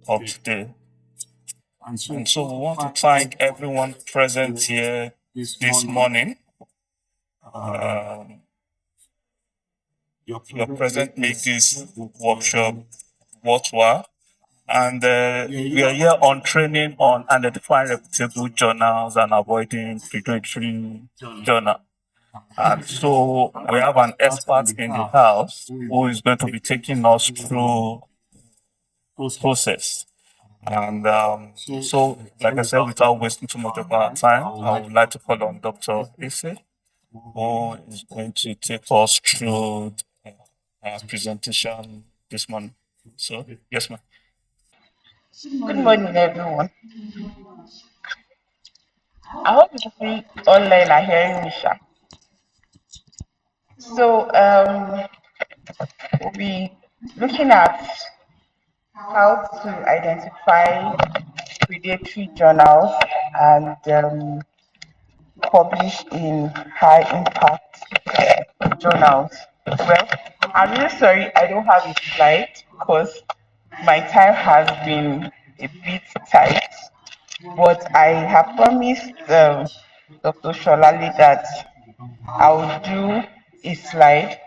of today. And so we want to thank everyone present here this morning. Um, your presence makes this workshop worthwhile. And we are here on training on identifying reputable journals and avoiding predatory journal. And so we have an expert in the house who is going to be taking us through process. And so, like I said, without wasting too much of our time, I would like to call on Dr. Isse, who is going to take us through our presentation this morning. So, yes, ma'am. Good morning, everyone. I hope the people online are hearing me, sha. So, we'll be looking at how to identify predatory journals and publish in high impact journals. Well, I'm really sorry I don't have a slide because my time has been a bit tight, but I have promised Dr. Sholali that I will do a slide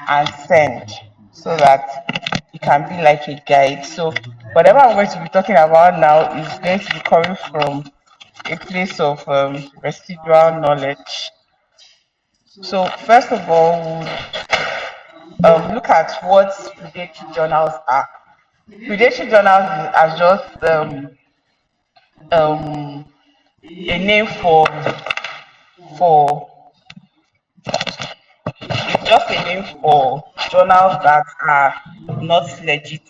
and send so that it can be like a guide. So whatever I'm going to be talking about now is going to be coming from a place of residual knowledge. So first of all, we'll look at what predatory journals are. Predatory journals are just um, a name for it's just a name for journals that are not legit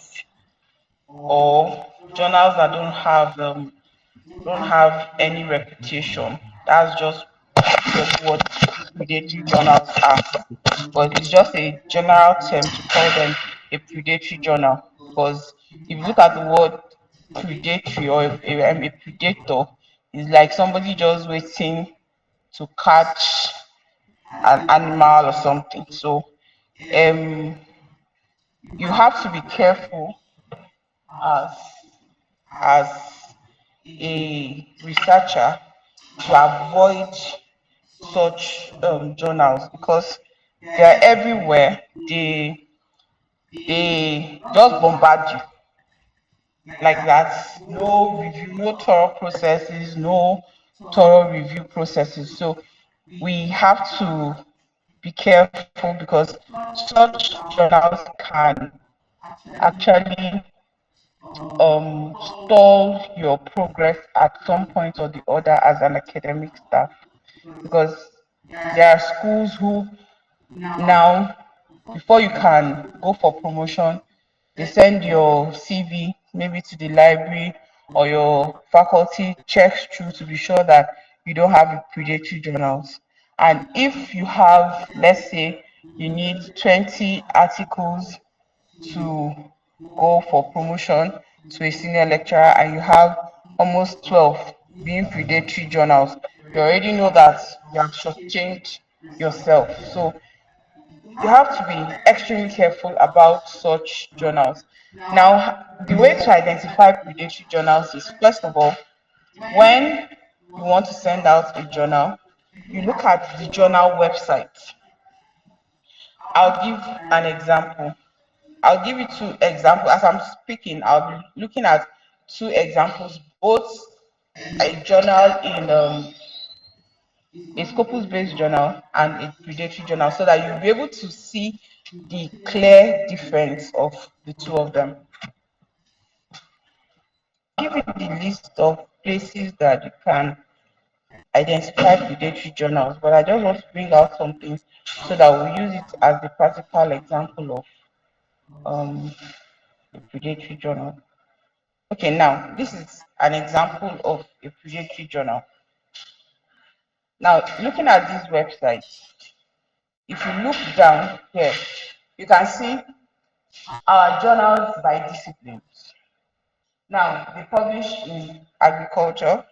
or journals that don't have any reputation. That's just what predatory journals are. But it's just a general term to call them a predatory journal because if you look at the word predatory or a predator, it's like somebody just waiting to catch an animal or something. So um, you have to be careful as as a researcher to avoid such journals because they are everywhere. They just bombard you like that. No review, no thorough processes, no thorough review processes. So we have to be careful because such journals can actually stall your progress at some point or the other as an academic staff because there are schools who now before you can go for promotion they send your CV maybe to the library or your faculty checks through to be sure that you don't have predatory journals. And if you have, let's say, you need 20 articles to go for promotion to a senior lecturer and you have almost 12 being predatory journals, you already know that you have shortchanged yourself. So you have to be extremely careful about such journals. Now, the way to identify predatory journals is first of all, when you want to send out a journal, you look at the journal website. I'll give an example. I'll give you two examples. As I'm speaking, I'll be looking at two examples, both a journal in a Scopus-based journal and a predatory journal, so that you'll be able to see the clear difference of the two of them. Give you the list of places that you can identify predatory journals, but I just want to bring out something so that we'll use it as the practical example of a predatory journal. Okay, now this is an example of a predatory journal. Now, looking at this website, if you look down here, you can see our journals by disciplines. Now, they publish in agriculture,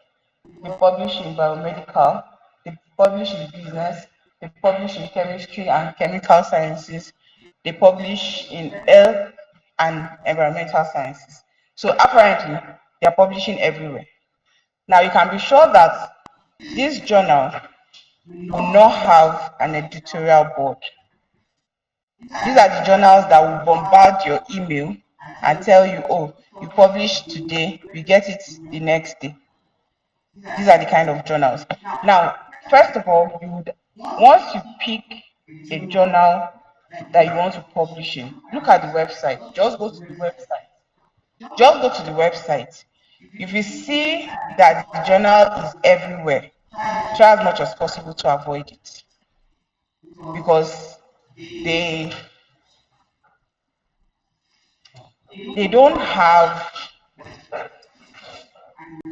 they publish in biomedical, they publish in business, they publish in chemistry and chemical sciences, they publish in health and environmental sciences. So apparently, they are publishing everywhere. Now you can be sure that this journal will not have an editorial board. These are the journals that will bombard your email and tell you, oh, you published today, you get it the next day. These are the kind of journals. Now, first of all, you would once you pick a journal that you want to publish in, look at the website. Just go to the website. Just go to the website. If you see that the journal is everywhere, try as much as possible to avoid it because they they don't have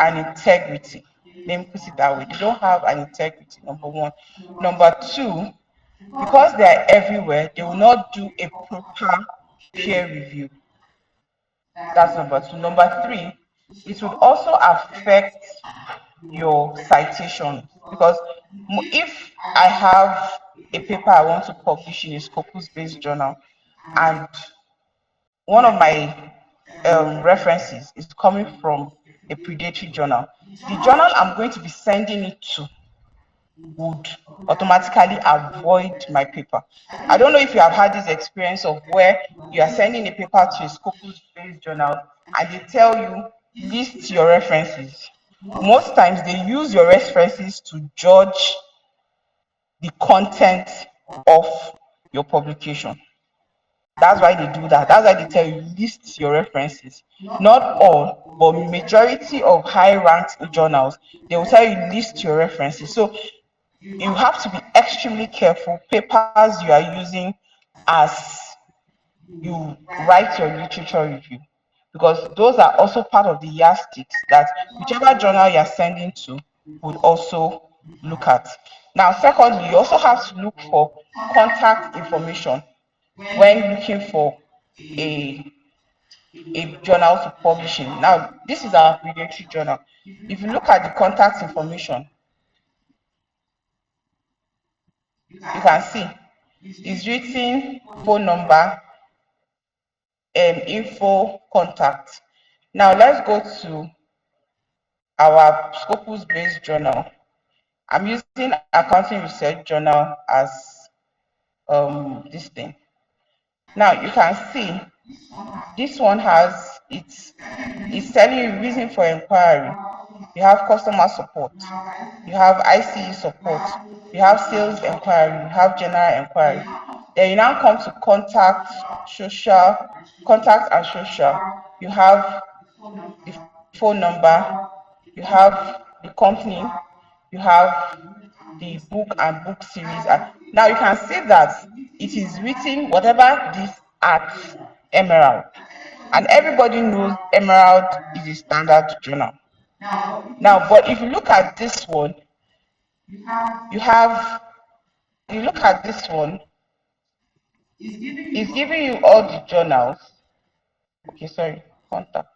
an integrity. Let me put it that way. They don't have an integrity, number one. Number two, because they are everywhere, they will not do a proper peer review. That's number two. Number three, it would also affect your citation because if I have a paper I want to publish in a Scopus based journal and one of my references is coming from a predatory journal, the journal I'm going to be sending it to would automatically avoid my paper. I don't know if you have had this experience of where you are sending a paper to a Scopus based journal and they tell you list your references. Most times they use your references to judge the content of your publication. That's why they do that. That's why they tell you list your references. Not all, but majority of high ranked journals, they will tell you list your references. So you have to be extremely careful papers you are using as you write your literature review because those are also part of the yardsticks that whichever journal you're sending to would also look at. Now, secondly, you also have to look for contact information when looking for a, a journal to publish in. Now, this is our predatory journal. If you look at the contact information, you can see it's written phone number, info, contact. Now let's go to our Scopus based journal. I'm using accounting research journal as this thing. Now you can see this one has it's telling you reason for inquiry. You have customer support, you have ICE support, you have sales inquiry, you have general inquiry. Then you now come to social, contact and social. You have the phone number, you have the company, you have the book and book series. And now you can see that it is written whatever this at Emerald. And everybody knows Emerald is a standard journal. Now, but if you look at this one, you have, you look at this one, it's giving you all the journals. Okay, sorry, contact.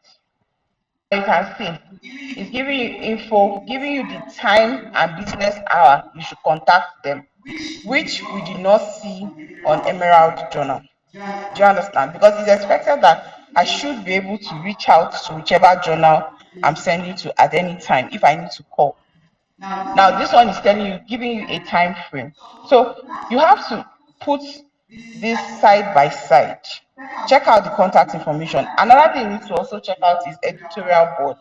You can see it's giving you info, giving you the time and business hour you should contact them, which we did not see on Emerald Journal. Do you understand? Because it's expected that I should be able to reach out to whichever journal I'm sending to at any time if I need to call. Now, this one is telling you, giving you a time frame. So you have to put this side by side. Check out the contact information. Another thing you need to also check out is editorial board.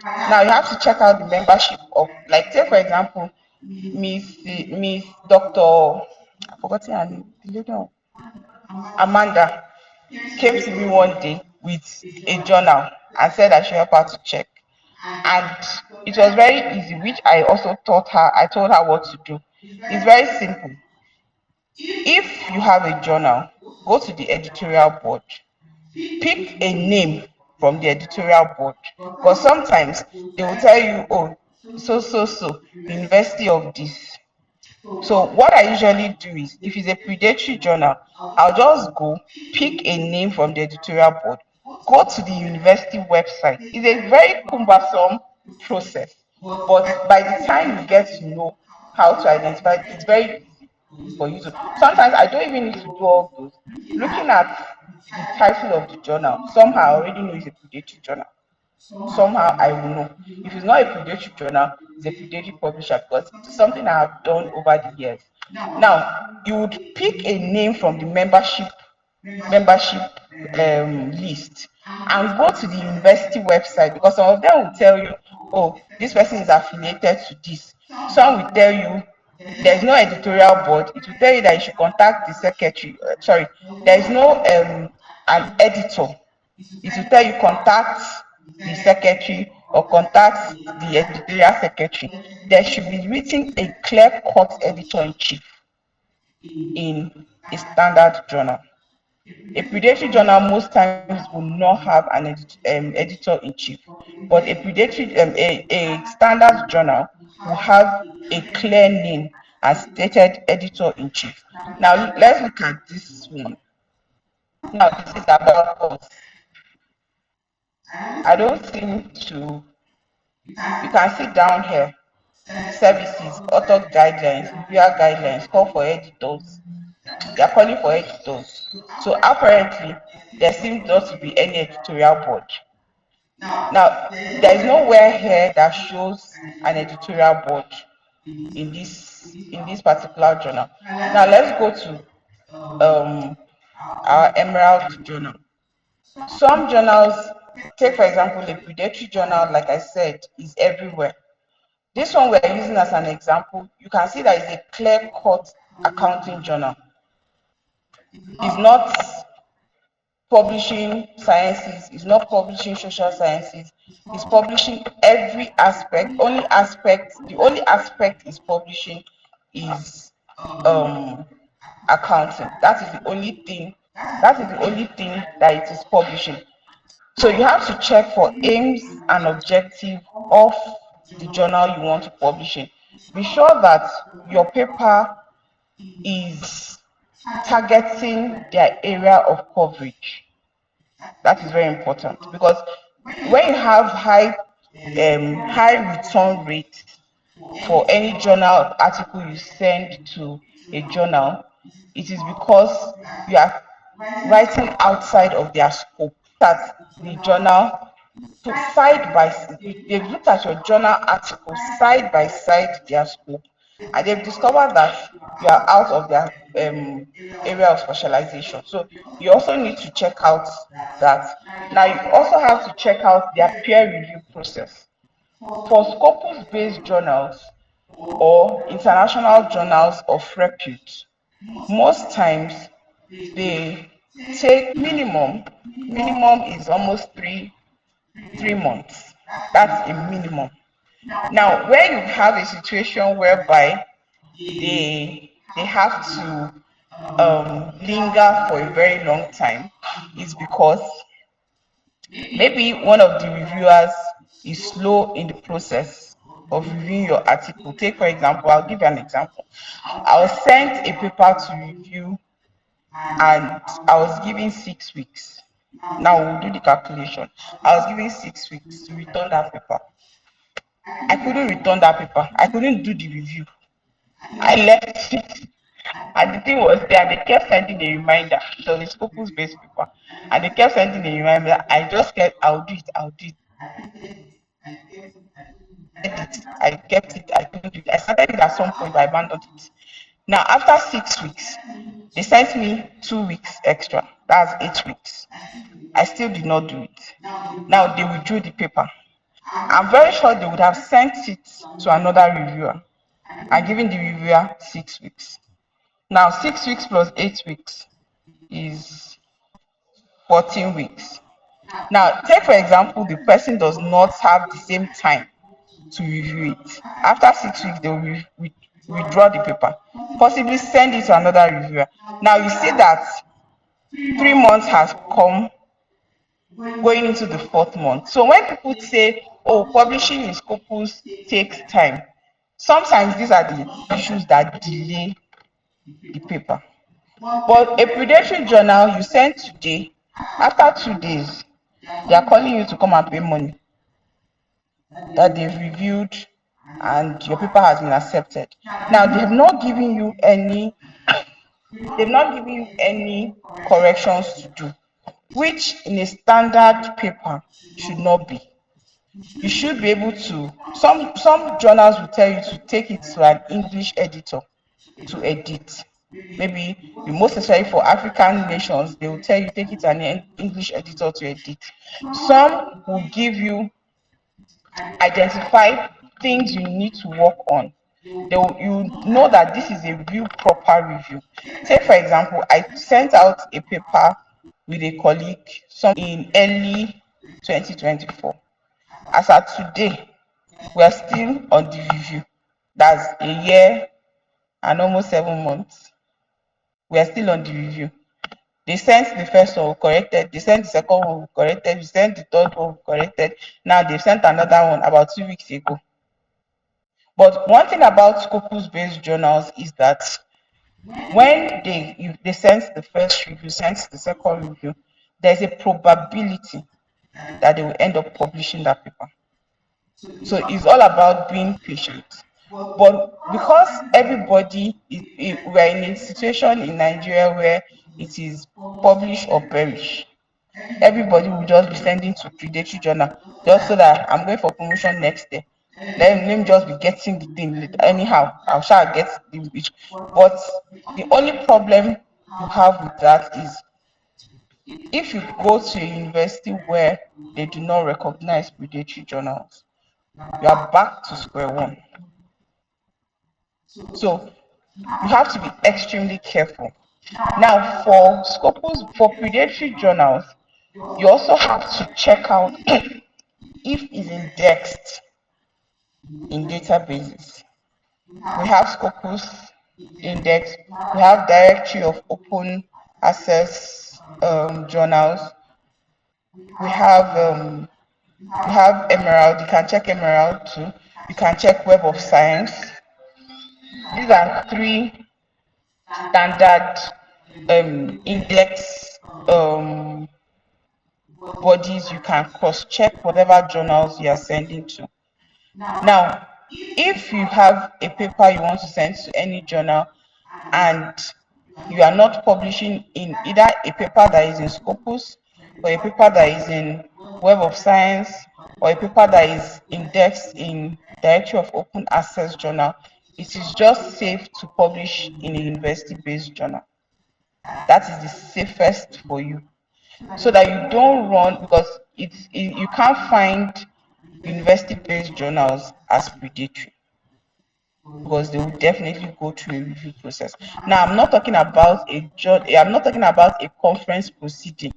Now you have to check out the membership of, like, say for example, Miss Doctor, I forgot her name, the lady Amanda came to me one day with a journal and said I should help her to check. And it was very easy, which I also taught her. I told her what to do. It's very simple. If you have a journal, go to the editorial board, pick a name from the editorial board. Because sometimes they will tell you, oh, University of this. So what I usually do is, if it's a predatory journal, I'll just go pick a name from the editorial board, go to the university website. It's a very cumbersome process, but by the time you get to know how to identify it, it's very easy for you to. Sometimes I don't even need to do all those. Looking at the title of the journal. Somehow I already know it's a predatory journal. Somehow I will know. If it's not a predatory journal, it's a predatory publisher, because it's something I have done over the years. Now, you would pick a name from the membership list and go to the university website, because some of them will tell you, oh, this person is affiliated to this. Some will tell you there's no editorial board. It will tell you that you should contact the secretary. Sorry, there is no an editor. It will tell you contact the secretary or contact the editorial secretary. There should be written a clear-cut editor-in-chief in a standard journal. A predatory journal most times will not have an editor-in-chief, but a standard journal will have a clear name and stated editor-in-chief. Now let's look at this one. Now this is about us. I don't seem to. You can see down here: services, author guidelines, reviewer guidelines, call for editors. They are calling for editors. So apparently, there seems not to be any editorial board. Now, there is nowhere here that shows an editorial board in this particular journal. Now, let's go to our Emerald journal. Some journals, take for example, the predatory journal, like I said, is everywhere. This one we're using as an example, you can see that it's a clear-cut accounting journal. It's not publishing sciences, it's not publishing social sciences, it's publishing every aspect. The only aspect it's publishing is accounting. That is the only thing that it is publishing. So you have to check for aims and objective of the journal you want to publish in. Be sure that your paper is targeting their area of coverage. That is very important, because when you have high return rate for any journal article you send to a journal, it is because you are writing outside of their scope. That the journal, to side by they've looked at your journal article side by side their scope, and they've discovered that you are out of their area of specialization. So you also need to check out that. Now you also have to check out their peer review process. For scopus based journals or international journals of repute, most times they take minimum is almost three months. That's a minimum. Now, when you have a situation whereby they have to linger for a very long time, is because maybe one of the reviewers is slow in the process of reviewing your article. Take for example, I'll give you an example. I was sent a paper to review and I was given 6 weeks. Now we'll do the calculation. I was given 6 weeks to return that paper. I couldn't return that paper. I couldn't do the review. I left it. And the thing was there, they kept sending a reminder. So the scopus based paper. And they kept sending a reminder. I just kept, I'll do it. I kept it, I couldn't do it. I started it at some point, but I abandoned it. Now, after 6 weeks, they sent me 2 weeks extra. That's 8 weeks. I still did not do it. Now, they withdrew the paper. I'm very sure they would have sent it to another reviewer and given the reviewer 6 weeks. Now, 6 weeks plus 8 weeks is 14 weeks. Now, take for example, the person does not have the same time to review it. After 6 weeks, they will withdraw the paper, possibly send it to another reviewer. Now, you see that 3 months has come, going into the fourth month. So when people say, oh, publishing in Scopus takes time, sometimes these are the issues that delay the paper. But a predatory journal you send today, after 2 days, they are calling you to come and pay money that they've reviewed and your paper has been accepted. Now they've not given you any corrections to do. which in a standard paper should not be. You should be able to, some journals will tell you to take it to an English editor to edit. Maybe most especially for African nations, they will tell you take it to an English editor to edit. Some will give you identify things you need to work on. You know that this is a real proper review. Say for example, I sent out a paper with a colleague in early 2024. As at today, we are still on the review. That's a year and almost 7 months. We are still on the review. They sent the first one, we corrected. They sent the second one, we corrected. We sent the third one, we corrected. Now they've sent another one about 2 weeks ago. But one thing about Scopus-based journals is that when they send the first review, send the second review, there's a probability that they will end up publishing that paper. So it's all about being patient. But because we're in a situation in Nigeria where it is publish or perish, everybody will just be sending to Predatory journal just so that I'm going for promotion next day. Let me just be getting the thing anyhow. I shall get the which. But the only problem you have with that is if you go to a university where they do not recognize predatory journals, you are back to square one. So you have to be extremely careful. Now, for Scopus, for predatory journals, you also have to check out if it's indexed in databases. We have Scopus index, we have directory of open access journals, we have Emerald. You can check Emerald too. You can check Web of Science. These are three standard index bodies you can cross-check whatever journals you are sending to. Now, if you have a paper you want to send to any journal and you are not publishing in either a paper that is in Scopus or a paper that is in Web of Science or a paper that is indexed in Directory of Open Access Journal, it is just safe to publish in a university-based journal. That is the safest for you, so that you don't run, because you can't find university-based journals as predatory, because they will definitely go through a review process. Now, I'm not talking about a conference proceeding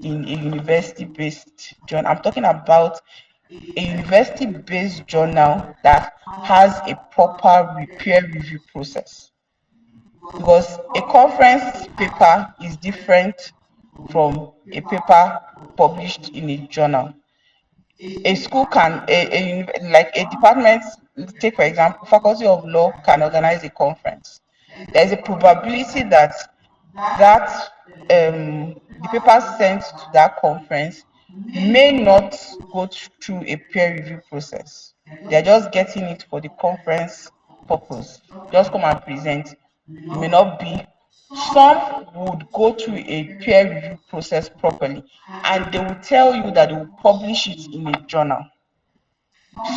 in a university-based journal. I'm talking about a university-based journal that has a proper peer review process. Because a conference paper is different from a paper published in a journal. A school can, like a department, take for example, Faculty of Law can organize a conference. There's a probability that the papers sent to that conference may not go through a peer review process. They're just getting it for the conference purpose. Just come and present. It may not be. Some would go through a peer review process properly, and they will tell you that they will publish it in a journal.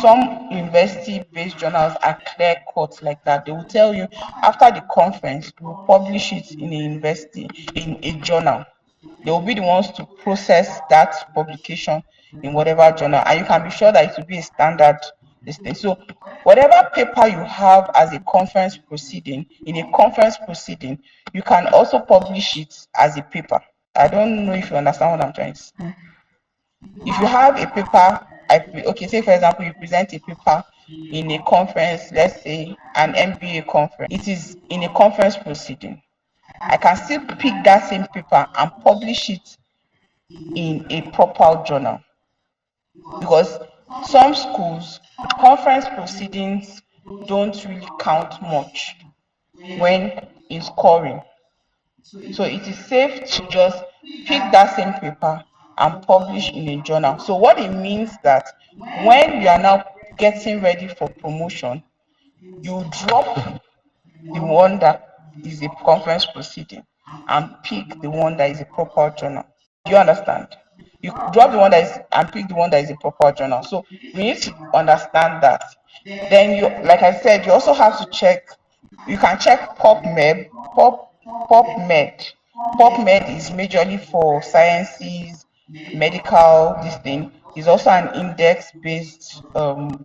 Some university-based journals are clear cut like that. They will tell you after the conference, we will publish it in a university, in a journal. They will be the ones to process that publication in whatever journal, and you can be sure that it will be a standard listing. So whatever paper you have as a conference proceeding, in a conference proceeding, you can also publish it as a paper. I don't know if you understand what I'm trying to say. If you have a paper, okay, say for example, you present a paper in a conference, let's say an MBA conference, it is in a conference proceeding. I can still pick that same paper and publish it in a proper journal, because some schools, conference proceedings don't really count much when in scoring. So it is safe to just pick that same paper and publish in a journal. So what it means that when you are now getting ready for promotion, you drop the one that is a conference proceeding and pick the one that is a proper journal. Do you understand? You drop the one that is and pick the one that is a proper journal. So we need to understand that. Then you, like I said, you also have to check. You can check PubMed. PubMed is majorly for sciences, medical. This thing is also an index-based,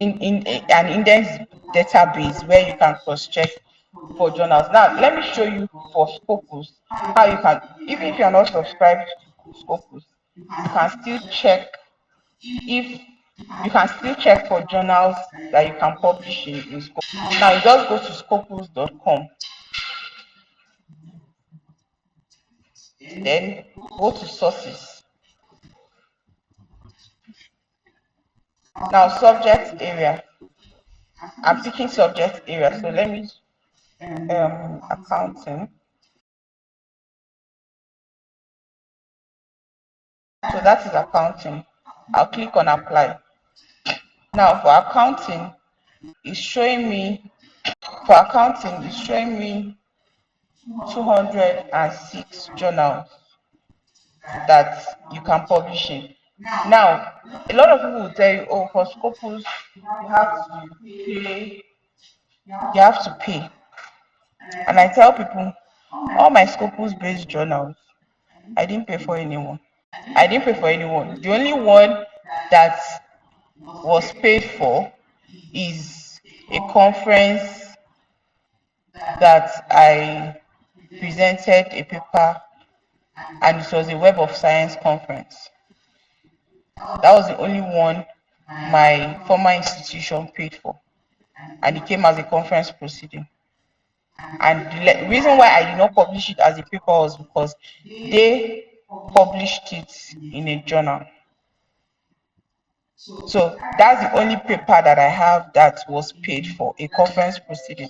in an index database where you can cross-check for journals. Now, let me show you for Scopus how you can, even if you're not subscribed to Scopus, you can still check if you can still check for journals that you can publish in Scopus. Now, you just go to scopus.com, then go to sources. Now, subject area. I'm picking subject area, so let me accounting. So that is accounting. I'll click on apply. Now for accounting, it's showing me 206 journals that you can publish in. Now, a lot of people will tell you, oh, for Scopus, you have to pay, you have to pay. And I tell people, all my Scopus based journals, I didn't pay for anyone. I didn't pay for anyone. The only one that was paid for is a conference that I presented a paper, and it was a Web of Science conference. That was the only one my former institution paid for, and it came as a conference proceeding. And the reason why I did not publish it as a paper was because they published it in a journal. So that's the only paper that I have that was paid for, a conference proceeding.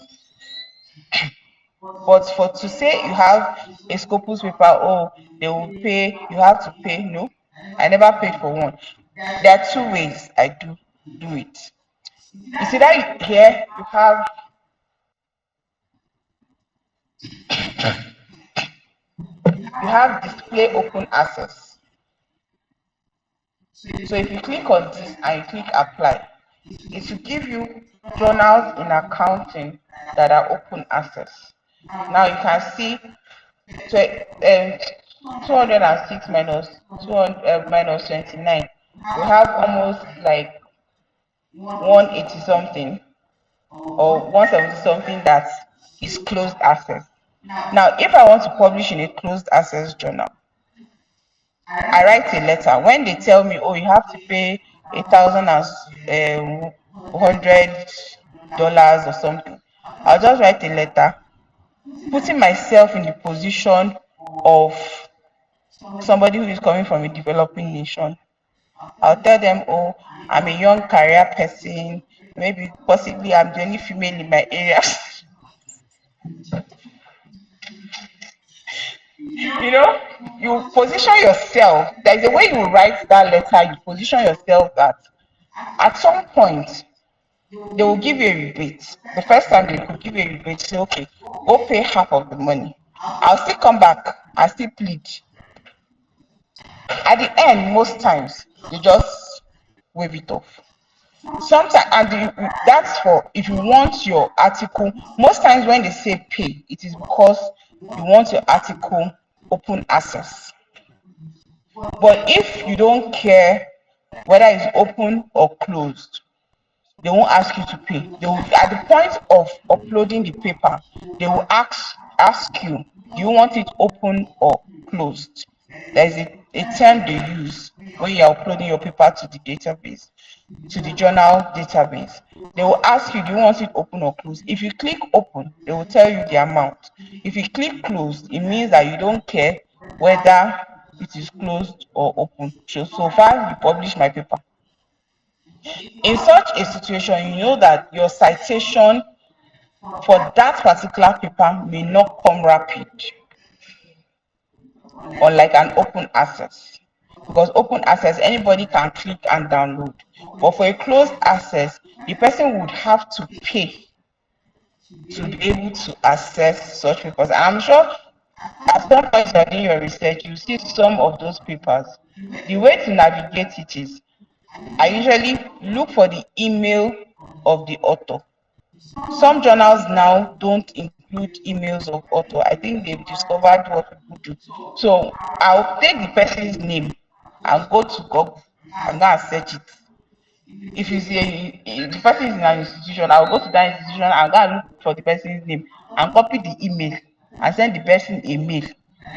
But for to say you have a Scopus paper, oh, they will pay, you have to pay. No, I never paid for one. There are two ways I do it. You see that here you have display open access. So if you click on this and you click apply, it will give you journals in accounting that are open access. Now you can see 206 minus 200 minus 29. We have almost like 180 something or 170 something that is closed access. Now, if I want to publish in a closed access journal, I write a letter. When they tell me, oh, you have to pay $1,100 or something, I'll just write a letter, putting myself in the position of somebody who is coming from a developing nation. I'll tell them, oh, I'm a young career person, maybe possibly I'm the only female in my area. You know, you position yourself. There's a way you write that letter, you position yourself that at some point they will give you a rebate. The first time they could give you a rebate, say, okay, go pay half of the money. I'll still come back, I'll still plead. At the end, most times, they just wave it off. Sometimes, and that's for if you want your article. Most times when they say pay, it is because you want your article open access. But if you don't care whether it's open or closed, they won't ask you to pay. They will, at the point of uploading the paper, they will ask you, do you want it open or closed? There's a term they use when you're uploading your paper to the database, to the journal database. They will ask you, do you want it open or closed? If you click open, they will tell you the amount. If you click closed, it means that you don't care whether it is closed or open. So far, you publish my paper. In such a situation, you know that your citation for that particular paper may not come rapid, unlike an open access. Because open access, anybody can click and download. But for a closed access, the person would have to pay to be able to access such papers. And I'm sure At some point you're doing your research, you see some of those papers. The way to navigate it is I usually look for the email of the author. Some journals now don't include emails of author. I think they've discovered what people do. So I'll take the person's name and go to Google and go and search it. If you see if the person is in an institution, I'll go to that institution and go and look for the person's name and copy the email and send the person a mail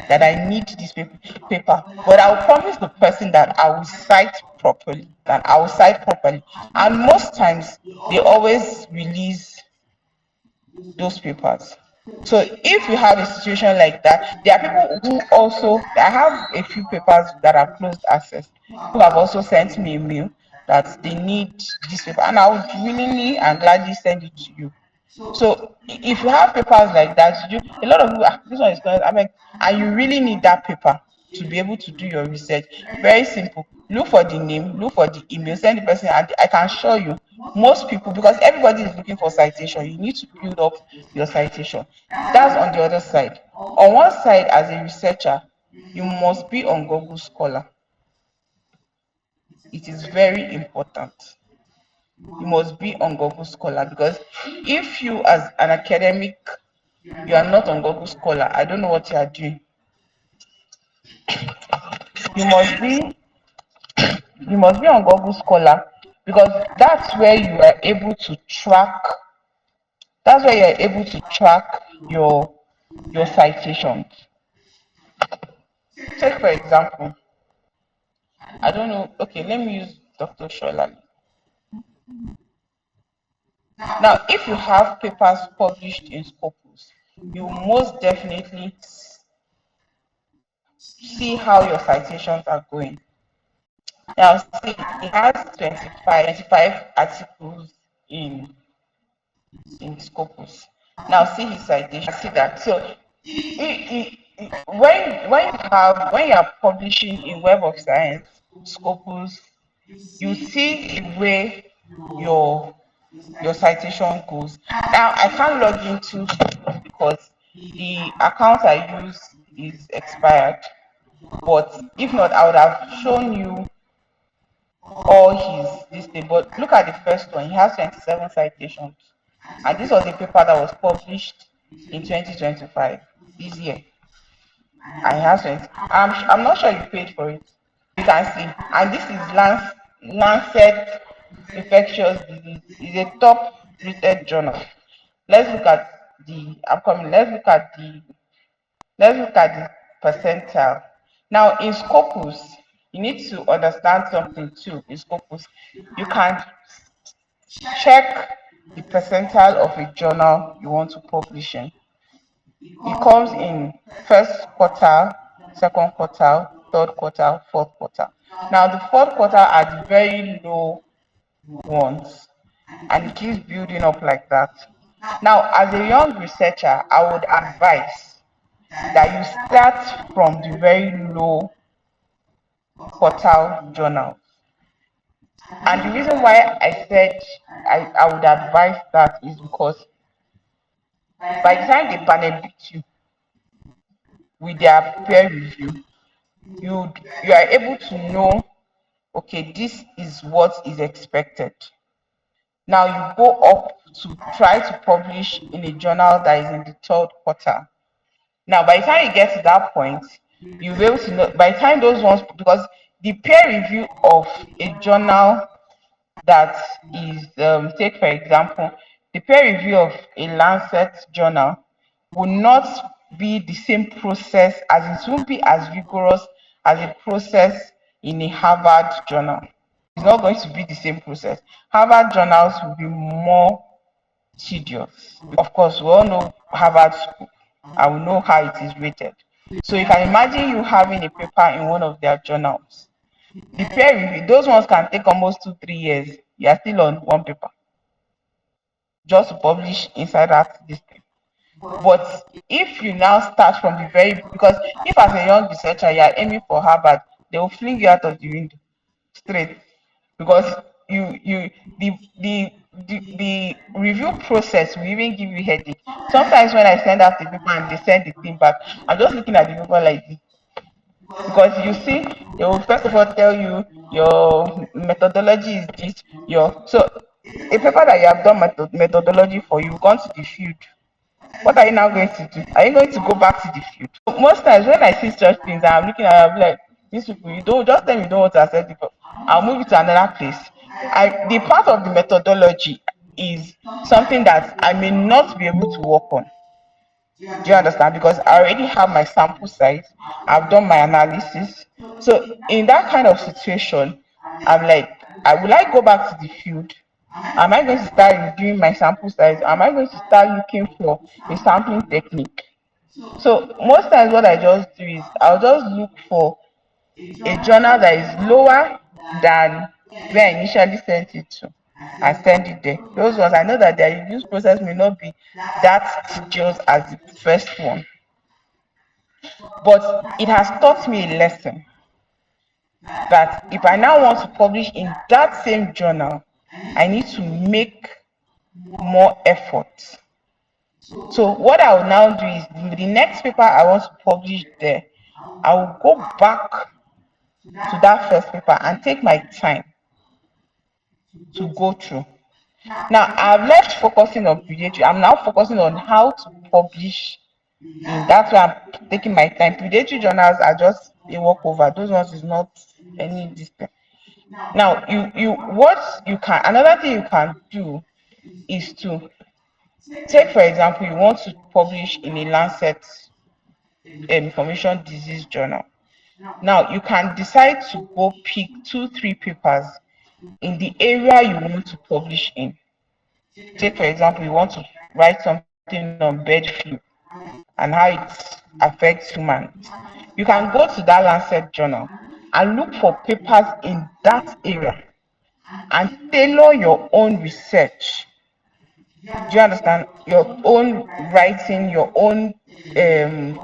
that I need this paper. But I'll promise the person that I will cite properly. And most times they always release those papers. So if you have a situation like that, there are people who also I have a few papers that are closed access who have also sent me a mail that they need this paper, and I would willingly and gladly send it to you. So if you have papers like that, you a lot of people this one is called I mean, and you really need that paper to be able to do your research. Very simple. Look for the name, look for the email, send the person, and I can assure you, most people, because everybody is looking for citation, you need to build up your citation. That's on the other side. On one side, as a researcher, you must be on Google Scholar. It is very important. You must be on Google Scholar because if you, as an academic, you are not on Google Scholar, I don't know what you are doing. You must be you must be on Google Scholar because that's where you're able to track your citations. Take for example, I don't know, okay, let me use Dr. Sholali. Now, if you have papers published in Scopus, you most definitely see how your citations are going. Now, see, he has 25 articles in Scopus. Now, see his citation. See that. So, when you are publishing in Web of Science, Scopus, you see the way your your citation goes. Now, I can't log into Scopus because the account I use is expired. But if not, I would have shown you all his this thing. But look at the first one, he has 27 citations. And this was a paper that was published in 2025, this year. And he has 20. I'm not sure you paid for it. You can see. And this is Lancet Infectious Disease. It's a top rated journal. Let's look at the upcoming. Let's look at the percentile. Now in Scopus, you need to understand something too. In Scopus, you can check the percentile of a journal you want to publish in. It comes in first quarter, second quarter, third quarter, fourth quarter. Now the fourth quarter are the very low ones and it keeps building up like that. Now, as a young researcher, I would advise that you start from the very low quartile journals. And the reason why I said I would advise that is because by the time they benefit you with their peer review, you are able to know, okay, this is what is expected. Now you go up to try to publish in a journal that is in the third quarter. Now, by the time you get to that point, you'll be able to know, by the time those ones, because the peer review of a journal that is, take for example, the peer review of a Lancet journal will not be the same process, as it won't be as rigorous as a process in a Harvard journal. It's not going to be the same process. Harvard journals will be more tedious. Of course, we all know Harvard School and we know how it is rated. So you can imagine you having a paper in one of their journals. The peer review, those ones can take almost 2-3 years. You are still on one paper just to publish inside that this thing. But if you now start from the very, because if as a young researcher you are aiming for Harvard, they will fling you out of the window straight because you the the review process will even give you headache. Sometimes when I send out the paper and they send the thing back, I'm just looking at the paper like this, because you see, they will first of all tell you your methodology is this, your so a paper that you have done methodology for, you've gone to the field. What are you now going to do? Are you going to go back to the field? So most times when I see such things, I'm looking at it, I'm like, these people, you don't just tell me you don't want to accept it, I'll move it to another place. The part of the methodology is something that I may not be able to work on. Do you understand? Because I already have my sample size, I've done my analysis. So in that kind of situation, I'm like, will I go back to the field? Am I going to start reviewing my sample size? Am I going to start looking for a sampling technique? So most times what I just do is I'll just look for a journal that is lower than where I initially sent it to. I send it there. Those ones I know that their review process may not be that tedious as the first one, but it has taught me a lesson that if I now want to publish in that same journal, I need to make more effort. So what I will now do is the next paper I want to publish there, I will go back to that first paper and take my time to go through. Now I've left focusing on predatory. I'm now focusing on how to publish in that way. I'm taking my time. Predatory journals are just a walkover. Those ones is not any distance. Now you what you can another thing you can do is to take, for example, you want to publish in a Lancet information disease journal. Now you can decide to go pick 2-3 papers in the area you want to publish in. Take, for example, you want to write something on bird flu and how it affects humans. You can go to that Lancet journal and look for papers in that area and tailor your own research. Do you understand? Your own writing, your own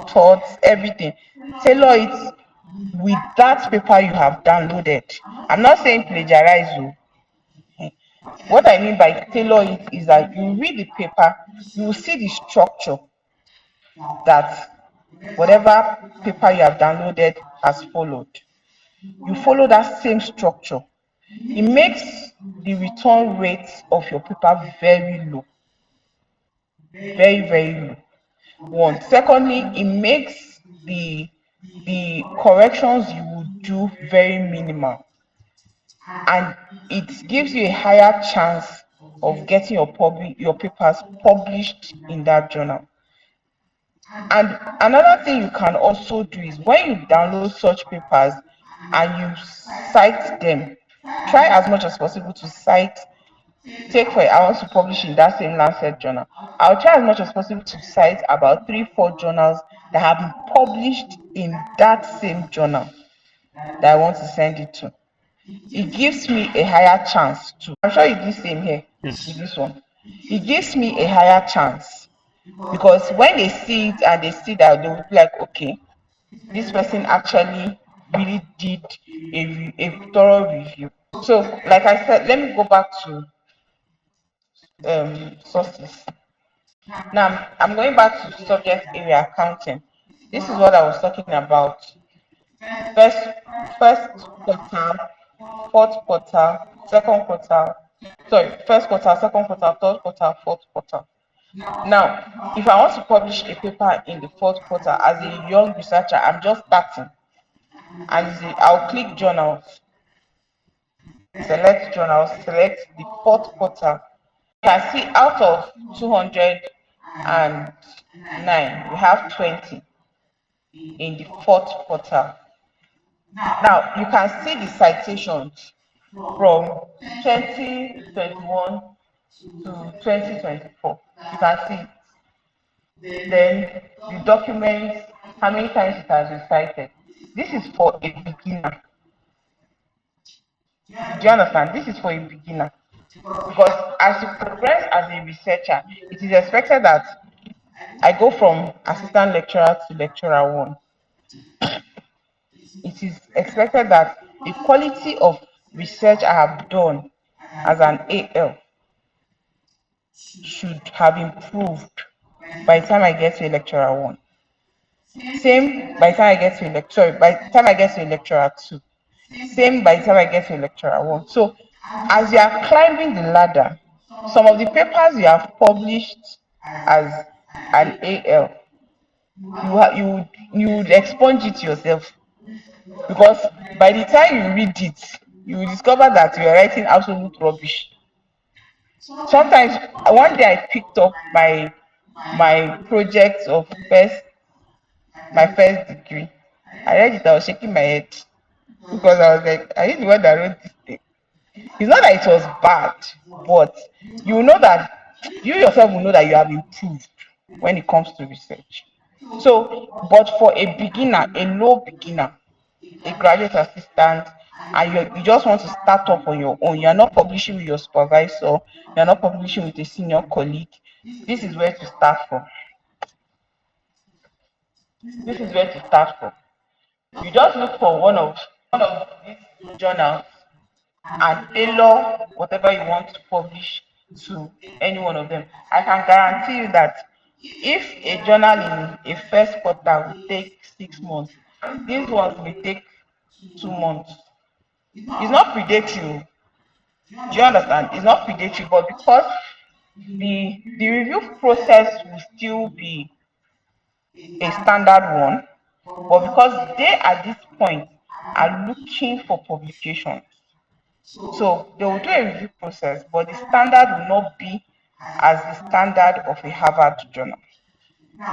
thoughts, everything. Tailor it with that paper you have downloaded. I'm not saying plagiarize you. What I mean by tailor it is that you read the paper, you will see the structure that whatever paper you have downloaded has followed. You follow that same structure. It makes the return rate of your paper very low, very, very low. One. Secondly, it makes the corrections you would do very minimal, and it gives you a higher chance of getting your papers published in that journal. And another thing you can also do is when you download such papers and you cite them, try as much as possible to cite. Take, for I want to publish in that same Lancet journal, I'll try as much as possible to cite about 3-4 journals that have been published in that same journal that I want to send it to. It gives me a higher chance to, I'm sure you do the same here with this one. It gives me a higher chance because when they see it and they see that, they will be like, okay, this person actually really did a thorough review. So like I said, let me go back to sources. Now I'm going back to subject area accounting. This is what I was talking about. First, first quarter, fourth quarter, second quarter. Sorry, first quarter, second quarter, third quarter, fourth quarter. Now, if I want to publish a paper in the fourth quarter as a young researcher, I'm just starting, and I'll click journals, select the fourth quarter. You can see out of 209, we have 20 in the fourth quarter. Now, you can see the citations from 2021 to 2024. You can see then the documents, how many times it has been cited. This is for a beginner. Do you understand? This is for a beginner. Because as you progress as a researcher, it is expected that I go from assistant lecturer to lecturer one. It is expected that the quality of research I have done as an AL should have improved by the time I get to lecturer one. Same by the time I get to lecture, by the time I get to lecturer two. Same by the time I get to lecturer one. So as you are climbing the ladder, some of the papers you have published as an AL, you would expunge it yourself, because by the time you read it, you will discover that you are writing absolute rubbish. Sometimes one day I picked up my project of my first degree. I read it, I was shaking my head because I was like, are you the one that wrote this thing? It's not that it was bad, but you know that you yourself will know that you have improved when it comes to research. So, but for a beginner, a low beginner, a graduate assistant, and you just want to start off on your own, you're not publishing with your supervisor, you're not publishing with a senior colleague, this is where to start from. This is where to start from. You just look for one of these journals and tailor whatever you want to publish to any one of them. I can guarantee you that if a journal in a first quarter will take 6 months, these ones may take 2 months. It's not predatory. Do you understand? It's not predatory, but because the review process will still be a standard one, but because they at this point are looking for publications, so they will do a review process, but the standard will not be as the standard of a Harvard journal.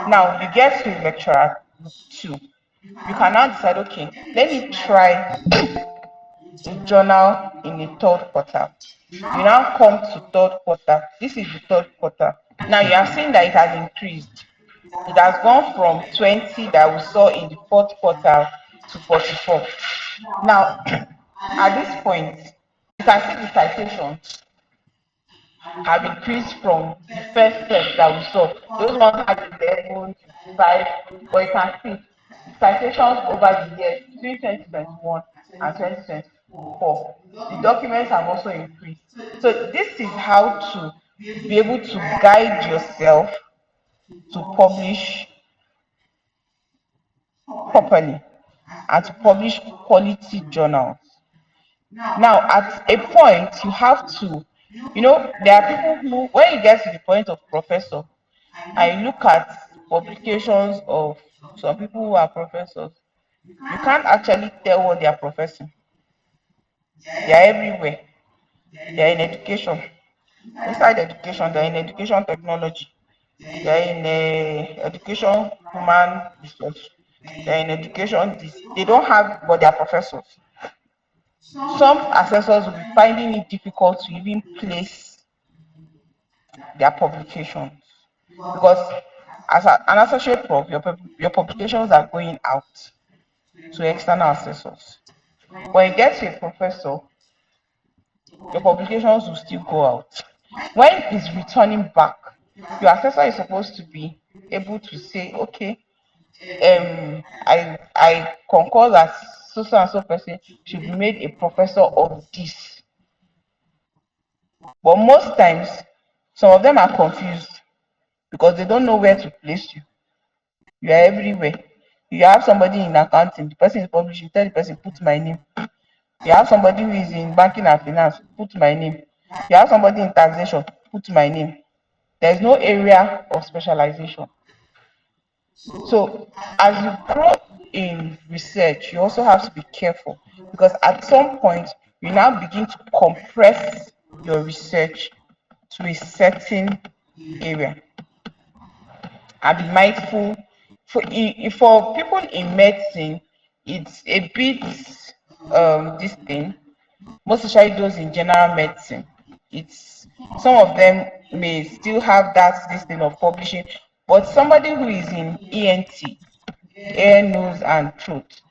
Now you get to lecturer two, you can now decide, okay, let me try a journal in the third quarter. You now come to third quarter. This is the third quarter. Now you have seen that it has increased. It has gone from 20 that we saw in the fourth quarter to 44. Now, at this point, you can see the citations have increased from the first set that we saw. Those ones had 11, 5, but you can see the citations over the years between 2021 and 2024. The documents have also increased. So this is how to be able to guide yourself to publish properly and to publish quality journals. Now, at a point, you have to, there are people who, when you get to the point of professor, I look at publications of some people who are professors, you can't actually tell what they are professing. They are everywhere. They are in education. Inside education, they are in education technology. They are in education human resource. They are in education this. They don't have, but they are professors. Some assessors will be finding it difficult to even place their publications because as an associate prof, your publications are going out to external assessors. When you get to a professor, your publications will still go out. When it's returning back, your assessor is supposed to be able to say, okay, I concur that so and so person should be made a professor of this. But most times, some of them are confused because they don't know where to place you. You are everywhere. You have somebody in accounting, the person is publishing, tell the person, put my name. You have somebody who is in banking and finance, put my name. You have somebody in taxation, put my name. There is no area of specialization. So as you grow in research, you also have to be careful because at some point you now begin to compress your research to a certain area and be mindful. For people in medicine, it's a bit this thing, most especially those in general medicine. It's some of them may still have that this thing of publishing, but somebody who is in ENT, ear, nose, and throat,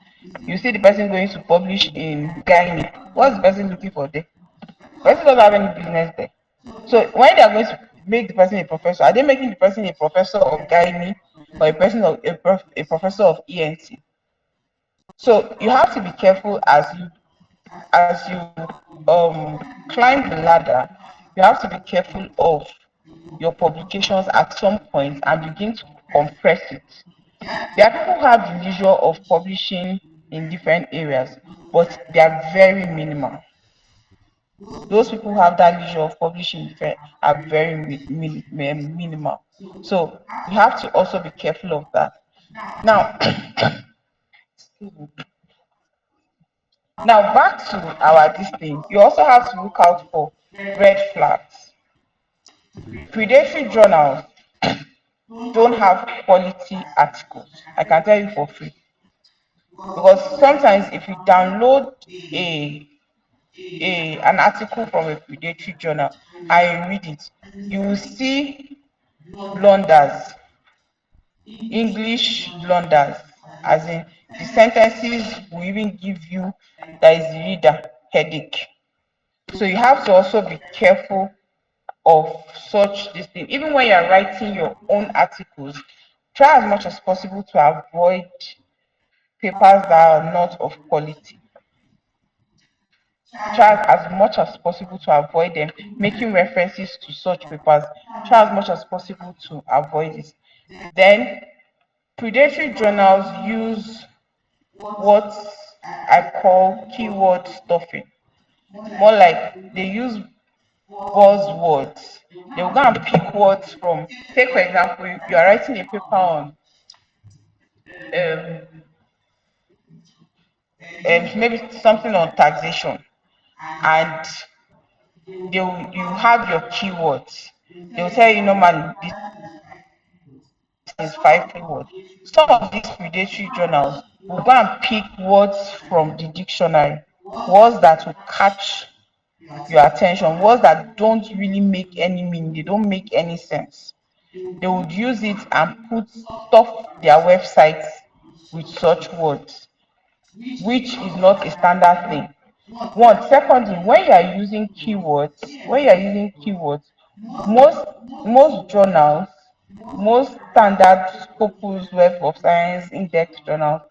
you see the person going to publish in gynae. What's the person looking for there? The person doesn't have any business there. So when they are going to make the person a professor, are they making the person a professor of gynae or a person of a professor of ENT? So you have to be careful as you climb the ladder. You have to be careful of your publications at some point and begin to compress it. There are people who have the leisure of publishing in different areas, but they are very minimal. Those people who have that leisure of publishing different are very minimal. So we have to also be careful of that. Now, now back to our this thing. You also have to look out for red flags. Predatory journals don't have quality articles. I can tell you for free. Because sometimes if you download a an article from a predatory journal and you read it, you will see blunders, English blunders, as in the sentences will even give you that is the reader headache. So you have to also be careful of such this thing. Even when you're writing your own articles, try as much as possible to avoid papers that are not of quality. Try as much as possible to avoid them, making references to such papers. Try as much as possible to avoid it. Then predatory journals use what I call keyword stuffing. More like they use buzzwords. They will go and pick words from, take for example, you are writing a paper on um, maybe something on taxation, and you have your keywords. They will tell you normally this is 5 keywords. Some of these predatory journals will go and pick words from the dictionary, words that will catch your attention, words that don't really make any meaning, they don't make any sense. They would use it and put stuff their websites with such words, which is not a standard thing. One, secondly, when you are using keywords, most most journals, most standard Scopus, Web of Science, index journals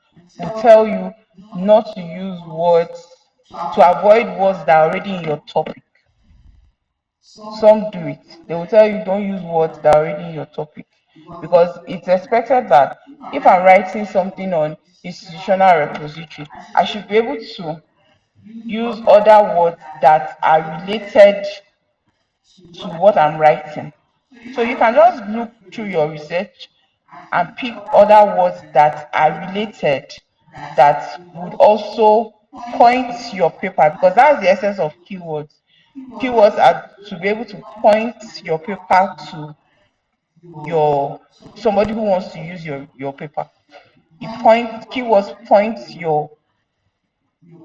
will tell you not to use words, to avoid words that are already in your topic. Some do it. They will tell you don't use words that are already in your topic, because it's expected that if I'm writing something on institutional repository, I should be able to use other words that are related to what I'm writing. So you can just look through your research and pick other words that are related, that would also point your paper, because that's the essence of keywords. Keywords are to be able to point your paper to your somebody who wants to use your paper. Keywords points your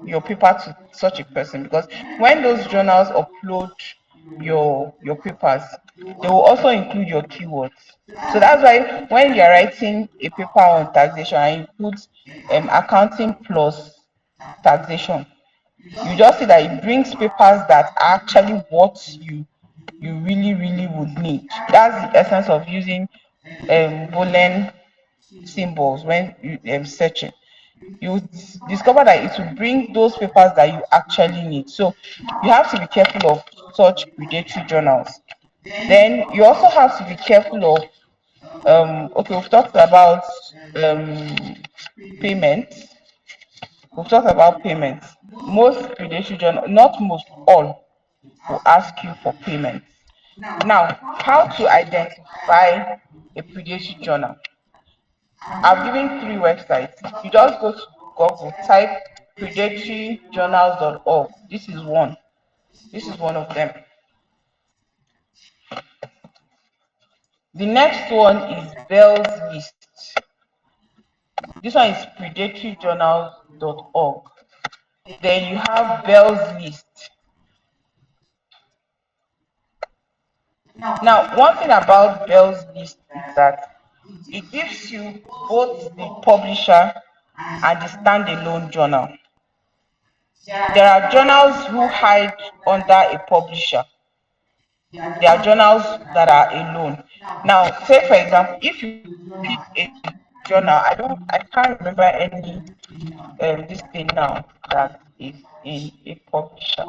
paper to such a person, because when those journals upload your papers, they will also include your keywords. So that's why when you're writing a paper on taxation and you put accounting plus taxation, you just see that it brings papers that are actually what you really would need. That's the essence of using boolean symbols when you searching. You discover that it will bring those papers that you actually need. So you have to be careful of such predatory journals. Then you also have to be careful of okay, we've talked about um payments. We've talked about payments. Most predatory journal, not most, all will ask you for payments. Now, how to identify a predatory journal? I've given 3 websites. You just go to Google, type predatoryjournals.org. This is one. This is one of them. The next one is Bell's List. This one is predatoryjournals.org. Then you have Bell's List. Now, one thing about Bell's List is that it gives you both the publisher and the standalone journal. There are journals who hide under a publisher. There are journals that are alone. Now, say for example, if you pick a journal, I can't remember any this thing now that is in a publisher.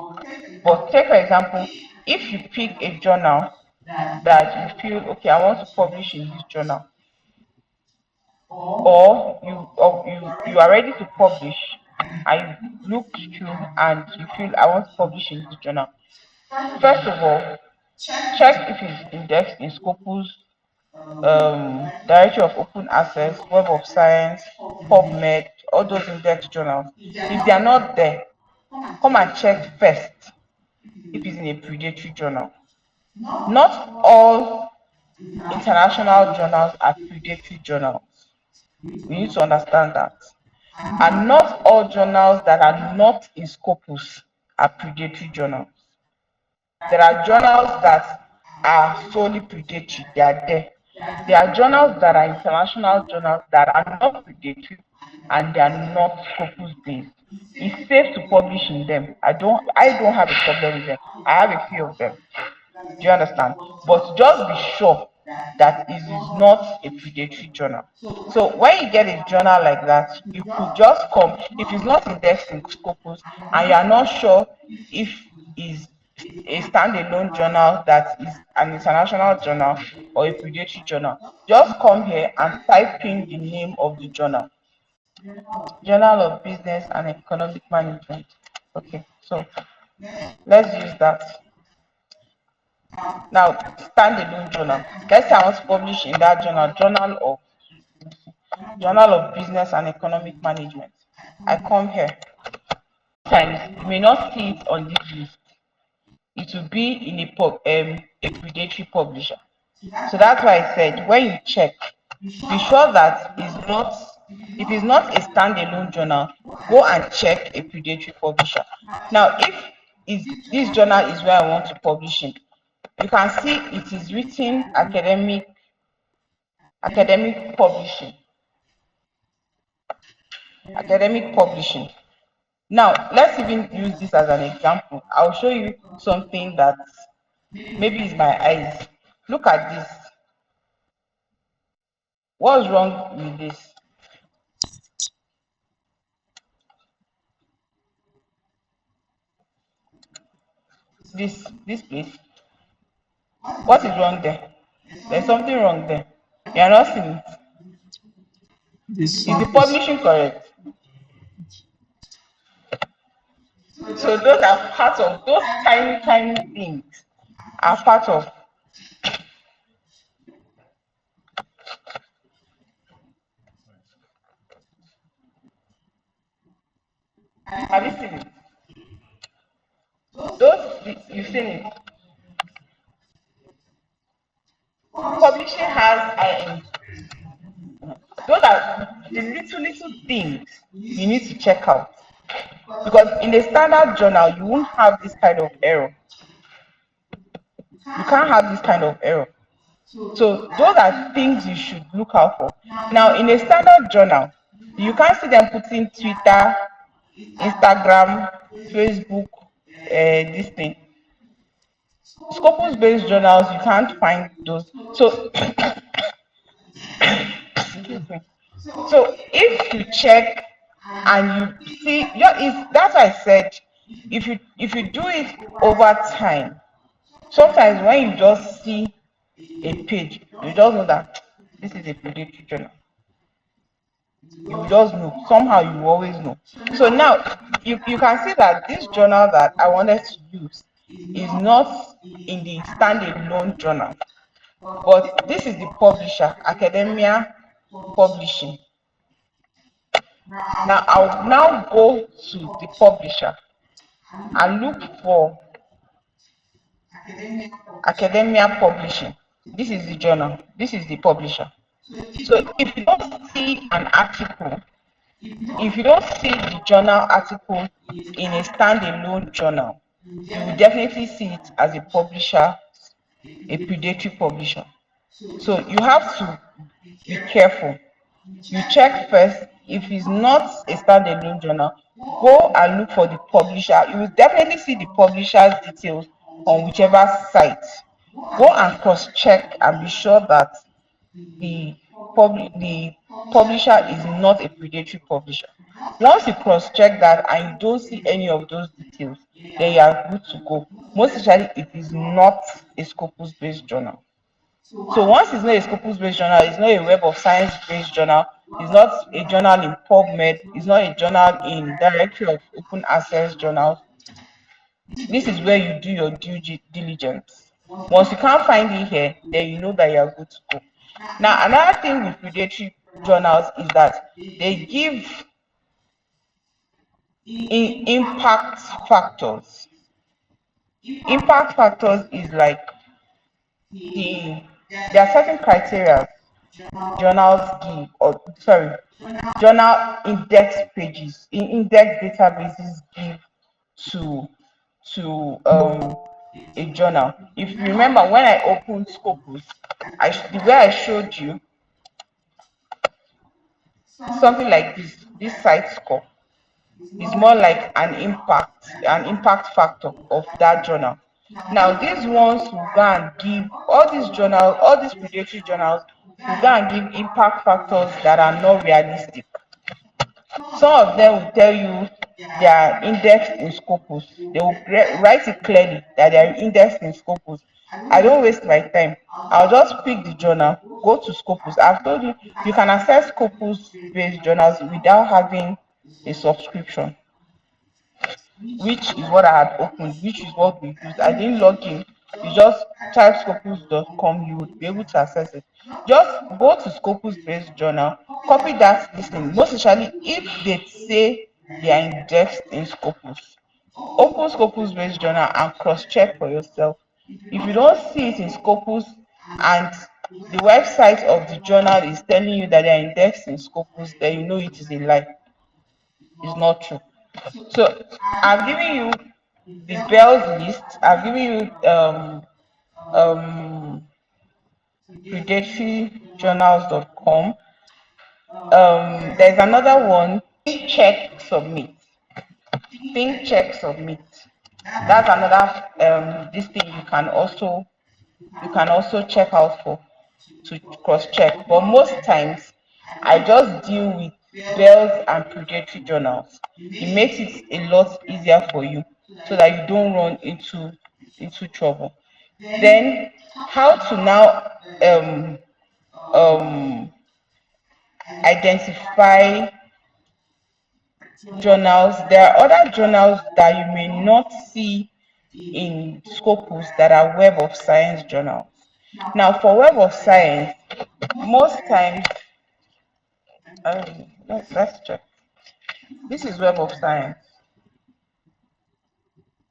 But say for example, if you pick a journal that you feel okay, I want to publish in this journal, or you are ready to publish and you look through and you feel I want to publish in this journal. First of all, check if it's indexed in Scopus, Directory of Open Access, Web of Science, PubMed, all those index journals. If they are not there, come and check first if it's in a predatory journal. Not all international journals are predatory journals. We need to understand that. And not all journals that are not in Scopus are predatory journals. There are journals that are solely predatory, they are there. There are journals that are international journals that are not predatory and they are not Scopus based. It's safe to publish in them. I don't have a problem with them. I have a few of them. Do you understand? But just be sure that it is not a predatory journal. So when you get a journal like that, you could just come, if it's not indexed in Scopus and you are not sure if it's a standalone journal that is an international journal or a predatory journal, just come here and type in the name of the journal. Journal of Business and Economic Management. Okay, so let's use that. Now, standalone journal. Let's say I want to publish in that journal, Journal of Business and Economic Management. I come here. Times you may not see it on this list. It will be in a predatory publisher. So that's why I said when you check, be sure that it's not if it's not a standalone journal, go and check a predatory publisher. Now, if this journal is where I want to publish in, you can see it is written academic publishing. Academic publishing. Now, let's even use this as an example. I'll show you something that maybe is my eyes. Look at this. What's wrong with this? This place. What is wrong there? There's something wrong there. You're not seeing it. This Is the surface. publishing correct? So those are part of those tiny things are part of. Have you seen it? Those you've seen it. Publishing has IN. Those are the little things you need to check out. Because in a standard journal, you won't have this kind of error. You can't have this kind of error. So those are things you should look out for. Now, in a standard journal, you can't see them putting Twitter, Instagram, Facebook, this thing. Scopus-based journals, you can't find those. So, excuse me. So if you check and you see, that's why I said, if you do it over time, sometimes when you just see a page, you just know that this is a predatory journal. You just know. Somehow you always know. So now you can see that this journal that I wanted to use is not in the standalone journal, but this is the publisher, Academia Publishing. Now I'll now go to the publisher and look for Academia Publishing. This is the journal. This is the publisher. So if you don't see an article, if you don't see the journal article in a standalone journal, you will definitely see it as a publisher, a predatory publisher. So you have to be careful. You check first. If it's not a standalone journal, go and look for the publisher. You will definitely see the publisher's details on whichever site. Go and cross-check and be sure that the the publisher is not a predatory publisher. Once you cross-check that and you don't see any of those details, then you are good to go. Most especially it is not a Scopus-based journal. So once it's not a Scopus-based journal, it's not a Web of Science-based journal, it's not a journal in PubMed, it's not a journal in Directory of Open Access Journals. This is where you do your due diligence. Once you can't find it here, then you know that you are good to go. Now, another thing with predatory journals is that they give impact factors. Impact factors is like there are certain criteria journals give, or sorry, journal index pages in index databases give to to a journal. If you remember when I opened Scopus, the way I showed you something like this site score is more like an impact factor of that journal. Now these ones will go and give all these journals, all these predatory journals will go and give impact factors that are not realistic. Some of them will tell you they are indexed in Scopus. They will write it clearly that they are indexed in Scopus. I don't waste my time. I'll just pick the journal, go to Scopus. I've told you you can access Scopus based journals without having a subscription, which is what I had opened, which is what we use. I didn't log in. You just type scopus.com, you would be able to access it. Just go to Scopus based journal, copy that listing, most especially if they say they are indexed in Scopus. Open Scopus based journal and cross-check for yourself. If you don't see it in Scopus and the website of the journal is telling you that they are indexed in Scopus, then you know it is a lie. It's not true. So I've given you the bells list. I've given you um predatoryjournals.com. There's another one, check submit. Think check submit. That's another this thing you can also check out for to cross check. But most times I just deal with bells and predatory journals. It makes it a lot easier for you so that you don't run into trouble. Then how to now um identify journals. There are other journals that you may not see in Scopus that are Web of Science journals. Now, for Web of Science, most times, let's check. This is Web of Science.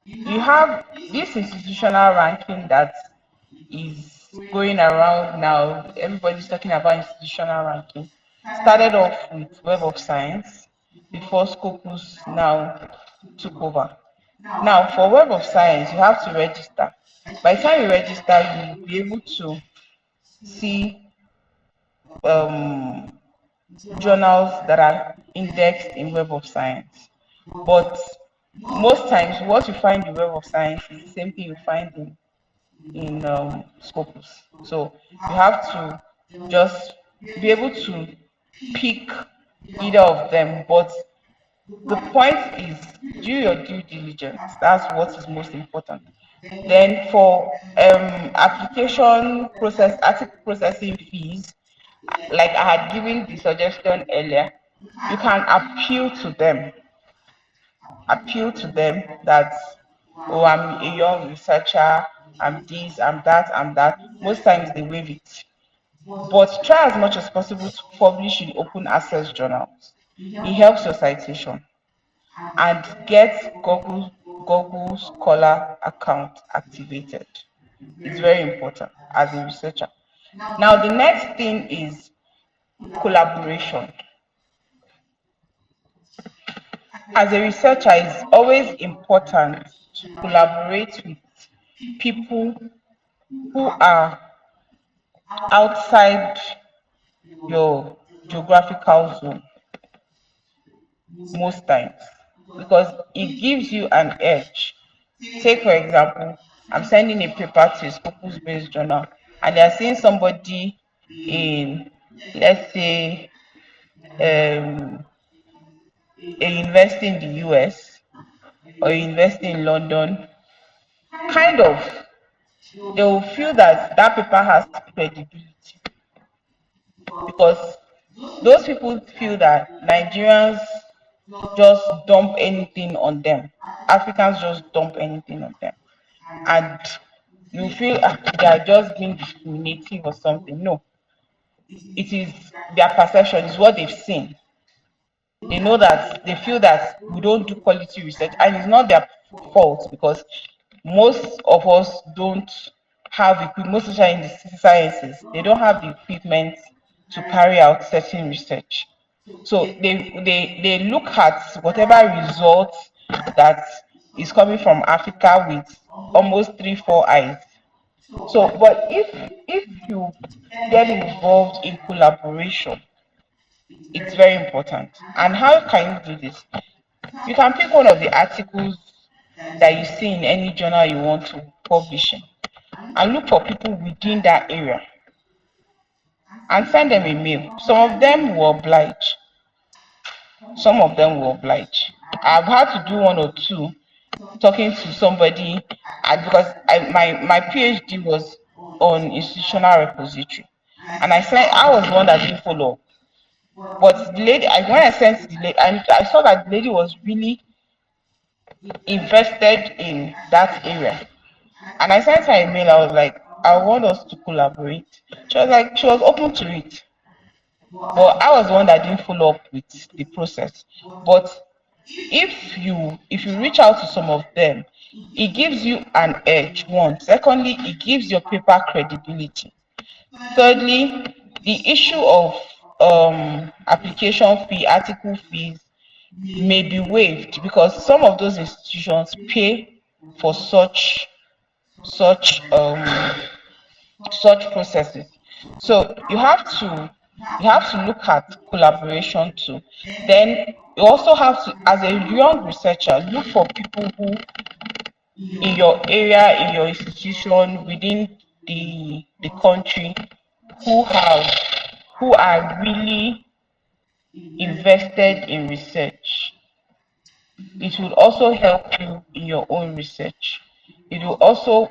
You have this institutional ranking that is going around now. Everybody's talking about institutional ranking. Started off with Web of Science before Scopus now took over. Now, for Web of Science, you have to register. By the time you register, you will be able to see um, journals that are indexed in Web of Science. But most times, what you find in Web of Science is the same thing you find in Scopus. So you have to just be able to pick either of them. But the point is, do your due diligence. That's what is most important. Then for application process, article processing fees, like I had given the suggestion earlier, you can appeal to them that, oh, I'm a young researcher, I'm this, I'm that, I'm that. Most times they waive it. But try as much as possible to publish in open access journals. It helps your citation. And get Google Scholar account activated. It's very important as a researcher. Now, the next thing is collaboration. As a researcher, it's always important to collaborate with people who are outside your geographical zone most times, because it gives you an edge. Take, for example, I'm sending a paper to a Scopus based journal and they're seeing somebody in, let's say, um, a university in the US or a university in London, kind of, they will feel that that paper has credibility because those people feel that Nigerians just dump anything on them. Africans just dump anything on them. And you feel they are just being discriminative or something. No, it is their perception, is what they've seen. They know that they feel that we don't do quality research, and it's not their fault because most of us don't have equipment, most especially in the sciences, they don't have the equipment to carry out certain research. So they look at whatever results that is coming from Africa with almost 3 4 eyes. So but if you get involved in collaboration, it's very important. And how can you do this? You can pick one of the articles that you see in any journal you want to publish in and look for people within that area and send them a mail. Some of them will oblige. Some of them will oblige. I've had to do one or two talking to somebody because my PhD was on institutional repository. And I was the one that didn't follow up. But the lady, when I sent the lady, and I saw that the lady was really invested in that area. And I sent her a mail. I was like, I want us to collaborate. She was open to it. But I was the one that didn't follow up with the process. But if you reach out to some of them, it gives you an edge. One. Secondly, it gives your paper credibility. Thirdly, the issue of application fee, article fees may be waived because some of those institutions pay for such such processes. So you have to look at collaboration too. Then you also have to, as a young researcher, look for people who in your area, in your institution, within the country, who have who are really invested in research. It will also help you in your own research. It will also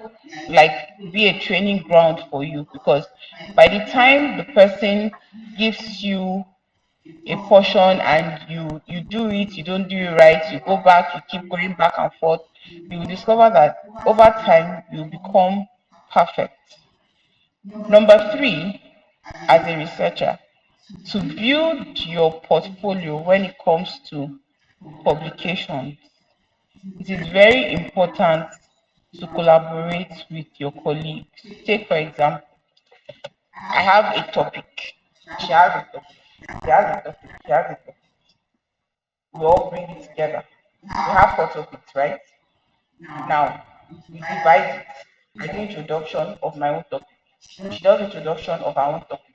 like be a training ground for you because by the time the person gives you a portion and you do it, you don't do it right, you go back, you keep going back and forth, you will discover that over time you become perfect. Number three, as a researcher, to build your portfolio when it comes to publications, it is very important to collaborate with your colleagues. Take, for example, I have a topic. She has a topic. He has a topic. She has a topic. We all bring it together. We have 4 topics, right? Now, we divide it. I do introduction of my own topic. She does introduction of her own topic.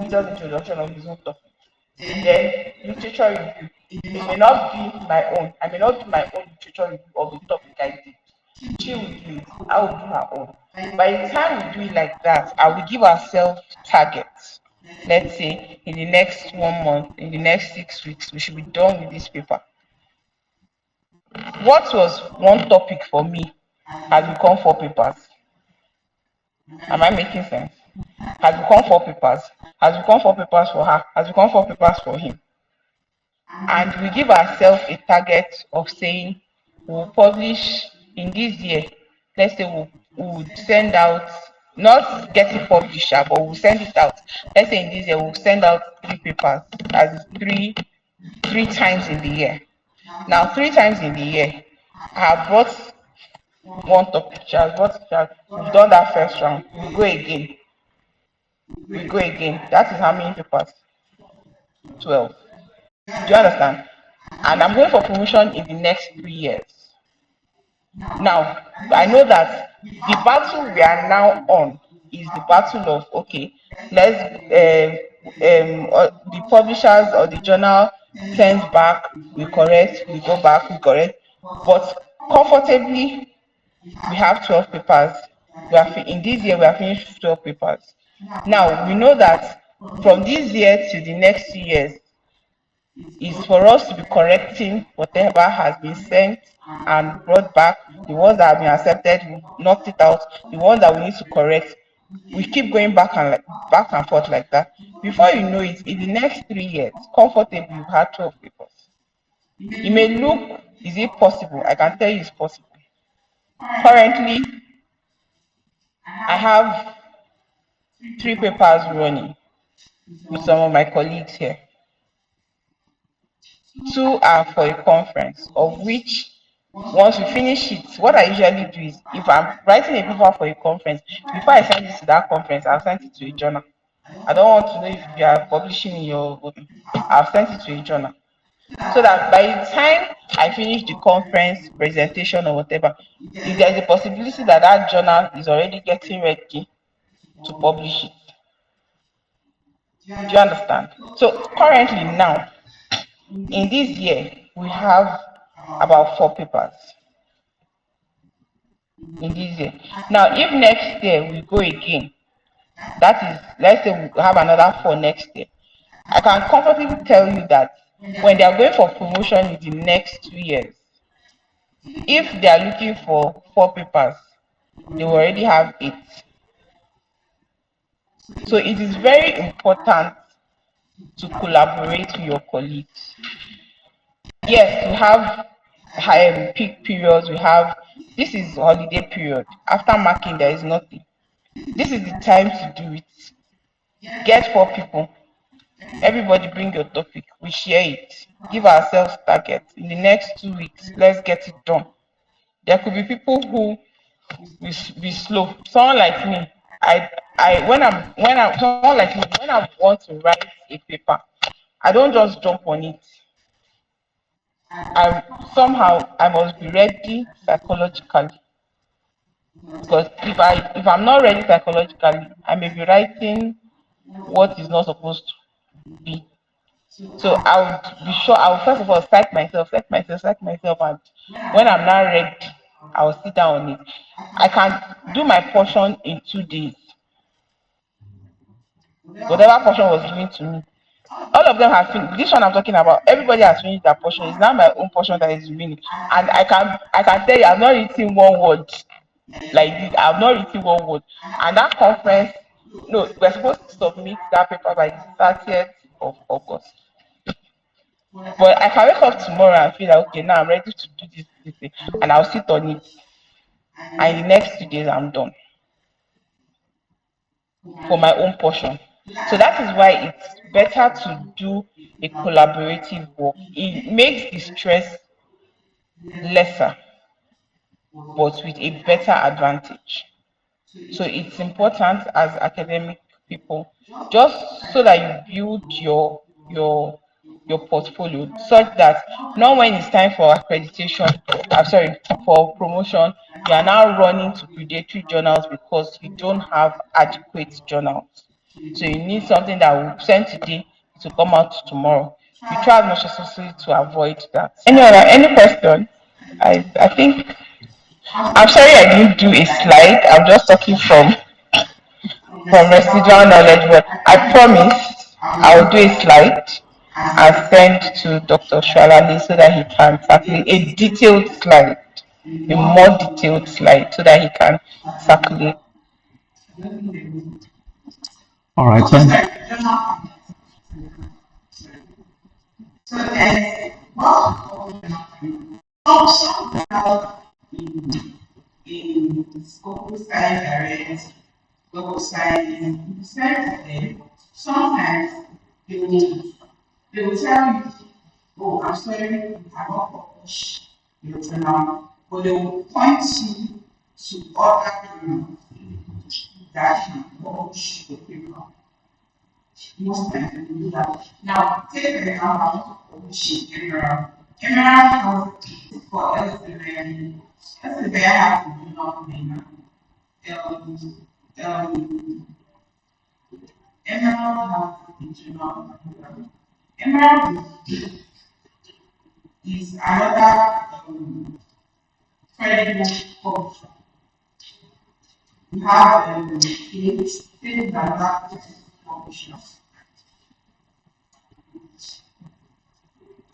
He does introduction of his own topic. Then literature review. It may not be my own. I may not do my own literature review of the topic I did. She will do it. I will do her own. By the time we do it like that, I will give ourselves targets. Let's say in the next 1 month, in the next 6 weeks, we should be done with this paper. What was one topic for me has become 4 papers. Am I making sense? Has become 4 papers. Has become 4 papers for her. Has become 4 papers for him. And we give ourselves a target of saying we'll publish in this year. Let's say we'll send out, not get it published, but we'll send it out. Let's say in this year we'll send out 3 papers, as three times in the year. Now 3 times in the year, I have brought one topic. We've done that first round. We go again. We go again. That is how many papers? 12. Do you understand? And I'm going for promotion in the next 3 years. Now, I know that the battle we are now on is the battle of okay, the publishers or the journal sends back, we correct, we go back, we correct, but comfortably we have 12 papers. In this year we have finished 12 papers. Now we know that from this year to the next 2 years, is for us to be correcting whatever has been sent and brought back. The ones that have been accepted, we knocked it out. The ones that we need to correct, we keep going back and forth like that. Before you know it, in the next 3 years, comfortably you've had 12 papers. It may look, is it possible? I can tell you it's possible. Currently, I have 3 papers running with some of my colleagues here. 2 are for a conference, of which once we finish it, what I usually do is if I'm writing a paper for a conference, before I send it to that conference, I'll send it to a journal. I don't want to know if you are publishing in your own. I've sent it to a journal. So that by the time I finish the conference presentation or whatever, if there's a possibility that that journal is already getting ready to publish it. Do you understand? So currently now, in this year, we have about 4 papers in this year. Now, if next year we go again, that is, let's say we have another 4 next year, I can comfortably tell you that when they are going for promotion in the next 2 years, if they are looking for 4 papers, they will already have 8. So it is very important to collaborate with your colleagues. Yes, we have peak periods, we have, this is holiday period. After marking, there is nothing. This is the time to do it. Get 4 people. Everybody bring your topic. We share it. Give ourselves targets. In the next 2 weeks, let's get it done. There could be people who will be slow. Someone like me, someone like me, when I want to write a paper, I don't just jump on it. I must be ready psychologically, because if I'm not ready psychologically, I may be writing what is not supposed to be. So I would be sure, I will first of all psych myself, and when I'm not ready, I will sit down on it. I can do my portion in 2 days. Whatever portion was given to me, all of them have finished. This one I'm talking about, everybody has finished their portion. It's now my own portion that is remaining. And I can tell you, I've not written one word like this. I've not written one word. And that conference, no, we're supposed to submit that paper by the 30th of August. But I can wake up tomorrow and feel like, okay, now I'm ready to do this thing, and I'll sit on it. And in the next 2 days, I'm done for my own portion. So that is why it's better to do a collaborative work. It makes the stress lesser, but with a better advantage. So it's important as academic people, just so that you build your portfolio, such that not when it's time for accreditation, I'm sorry, for promotion, you are now running to predatory journals because you don't have adequate journals. So you need something that will send today to come out tomorrow. We try as much as possible to avoid that. Any question? I think, I'm sorry I didn't do a slide. I'm just talking from residual knowledge, but I promise I will do a slide and send to Dr. Shalali so that he can circulate a detailed slide, a more detailed slide, so that he can circulate. All right, thank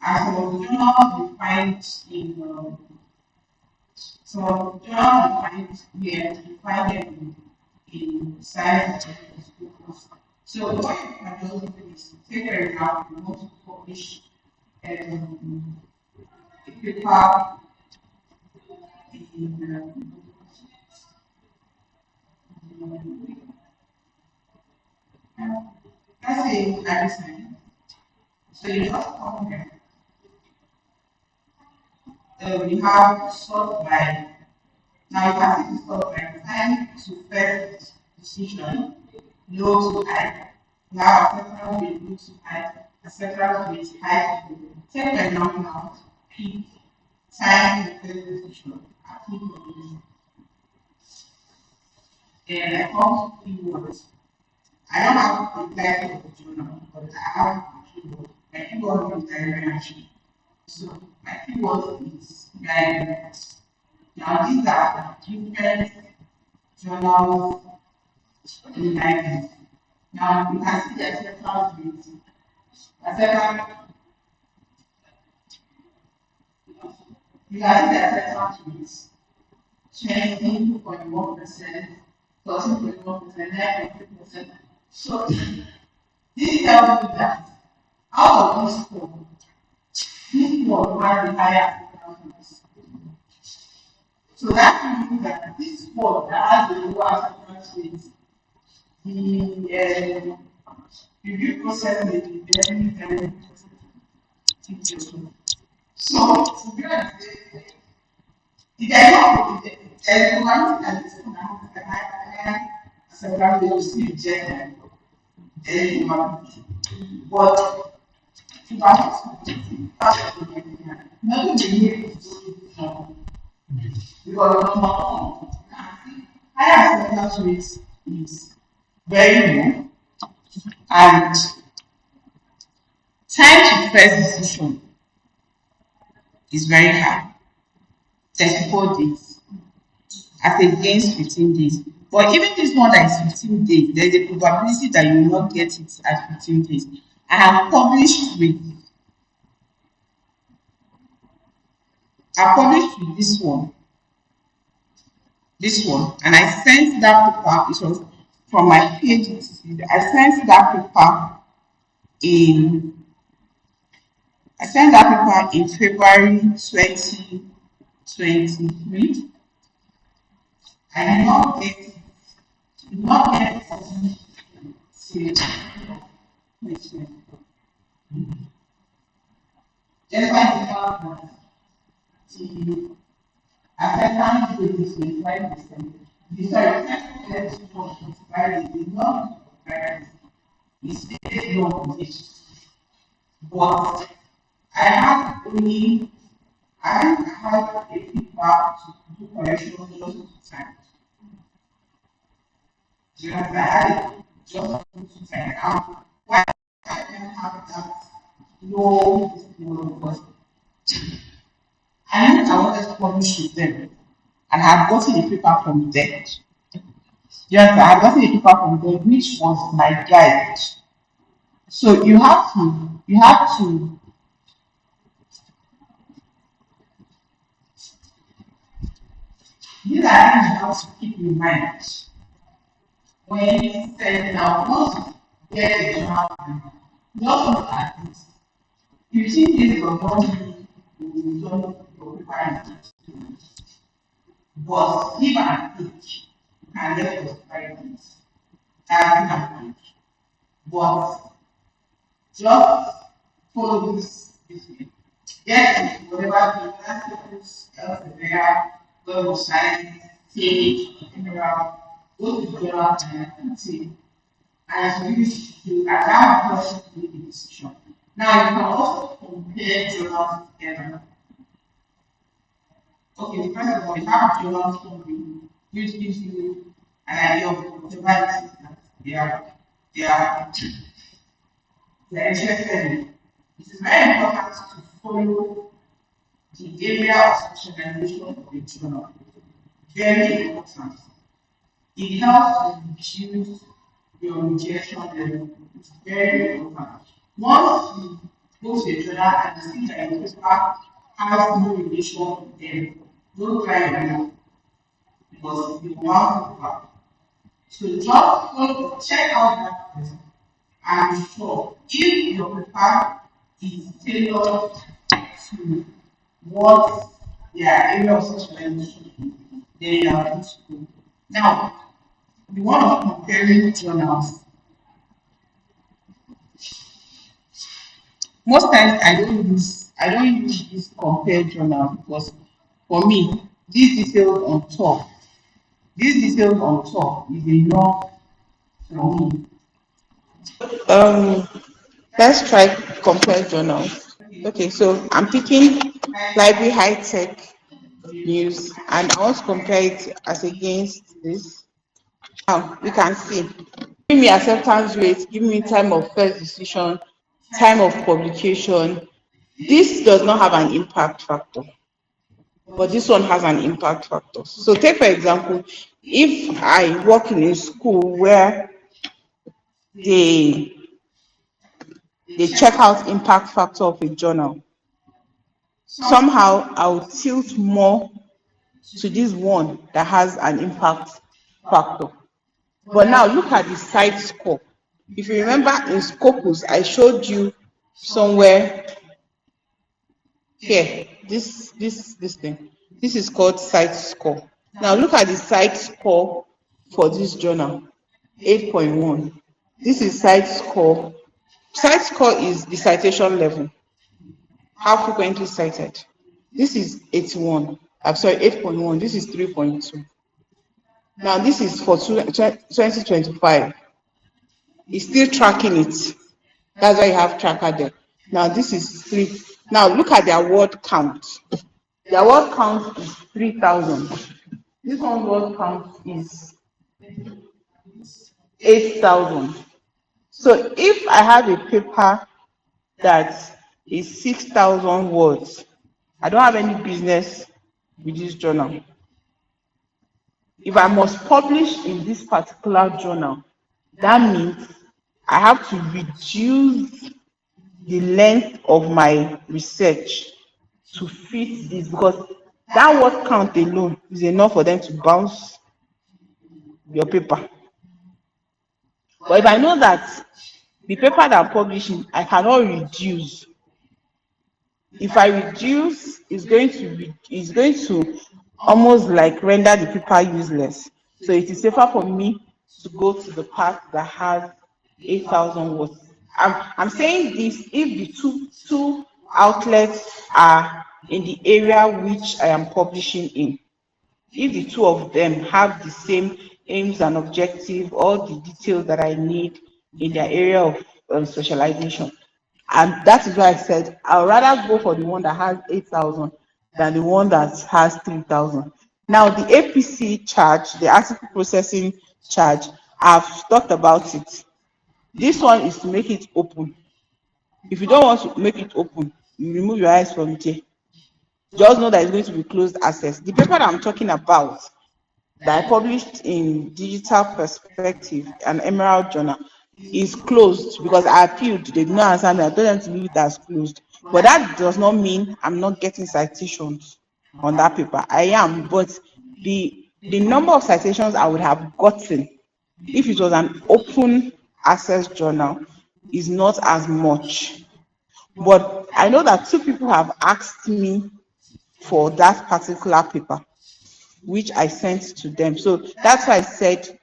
And some of the journals we find some of the journals we find here, we find them in science and schools. So what you can just do is take for example, you want to publish um, a paper in let's say in medicine. So you just come here, you have sort by now you can see the sort by time to first decision, low to high. You have acceptance rate low to high, acceptance rate high to low. Take for example now, peak time to first decision, at peak of and I come to keywords. I don't have a title of the journal, but I have a keyword. My keyword is direction. So my keyword is guidance. Now these are different journals in guidance. Now you can see the acceptance rate. Acceptance, you can see the acceptance rate 20.1%, 13.1%, 9.3%. So this tells you that out of these four, this one has the higher acceptance rate. So that means that this four that has the lower acceptance rate, the review process may be very, very difficult. So, to be honest, the dialogue, there's one that is going to have a high acceptance rate to see reject them. There is one. But, to nothing we need to do because number one, higher acceptance rate is very low and time to first decision is very high, 34 days as against 15 days. But even this one that is 15 days, there's a probability that you will not get it at 15 days. I have published with this one, and I sent that paper, it was from my PhD. I sent that paper in I sent that paper in February 2023. I did not get it till that's why the fact that the acceptance rate is 25%. The sorry, 25% is not very it's very low. But I had only I had a feedback to do correction just two times. Just I had it just two times. Why I didn't have that low because I knew I wanted to publish with them and I had gotten a paper from them. Yes, I had gotten a paper from them which was my guide. So these are things you have to keep in mind when setting out once you get a journal just look at it. 15 days of money will not your requirement. But give and take, you can get your 5 days. That's give and take. But just follow this way. Yes, whatever the principles elsewhere, web of science, stage, general, go to general and say, and use to allow the person to make a decision. Now you can also compare journals together. Okay, first of all, you have journals from which gives you an idea of whatever it is that they are they're interested in. It is very important to follow the area of specialization of the journal. Very important. It helps to reduce your rejection level. It's very important. Once you go to a journal and see that your paper has no relation with them, don't try it now because you want paper. So just go check out that person and be sure if your paper is tailored to what their area of specialization is, then you are good to go. Now, the one of comparing journals, most times I don't use this compare journal because for me these details on top is enough for me. Let's try compare journals. Okay, so I'm picking library high tech news and I want to compare it as against this. Now you can see, give me acceptance rate, give me time of first decision, time of publication. This does not have an impact factor, but this one has an impact factor. So take for example, if I work in a school where they check out impact factor of a journal, somehow I'll tilt more to this one that has an impact factor. But now look at the site score. If you remember in Scopus, I showed you somewhere here, this thing. This is called site score. Now look at the site score for this journal, 8.1. This is site score. Site score is the citation level, how frequently cited. This is 81. I'm sorry, 8.1. This is 3.2. Now this is for 2025. It's still tracking it. That's why you have tracker there. Now this is 3. Now look at their word count. Their word count is 3,000. This one word count is 8,000. So if I have a paper that is 6,000 words, I don't have any business with this journal. If I must publish in this particular journal, that means I have to reduce the length of my research to fit this, because that word count alone is enough for them to bounce your paper. But if I know that the paper that I'm publishing, I cannot reduce. If I reduce, it's going to almost like render the paper useless. So it is safer for me to go to the part that has 8,000 words. I'm saying this if the two outlets are in the area which I am publishing in. If the two of them have the same aims and objective, all the details that I need in their area of specialization. And that is why I said I'd rather go for the one that has 8,000 than the one that has 3,000. Now, the APC charge, the article processing charge, I've talked about it. This one is to make it open. If you don't want to make it open, you remove your eyes from it. Just know that it's going to be closed access. The paper that I'm talking about, that I published in Digital Perspective, an Emerald Journal, is closed because I appealed. They did not answer me. I told them to leave it as closed. But that does not mean I'm not getting citations on that paper. I am, but the number of citations I would have gotten if it was an open access journal is not as much. But I know that 2 people have asked me for that particular paper, which I sent to them. So that's why I said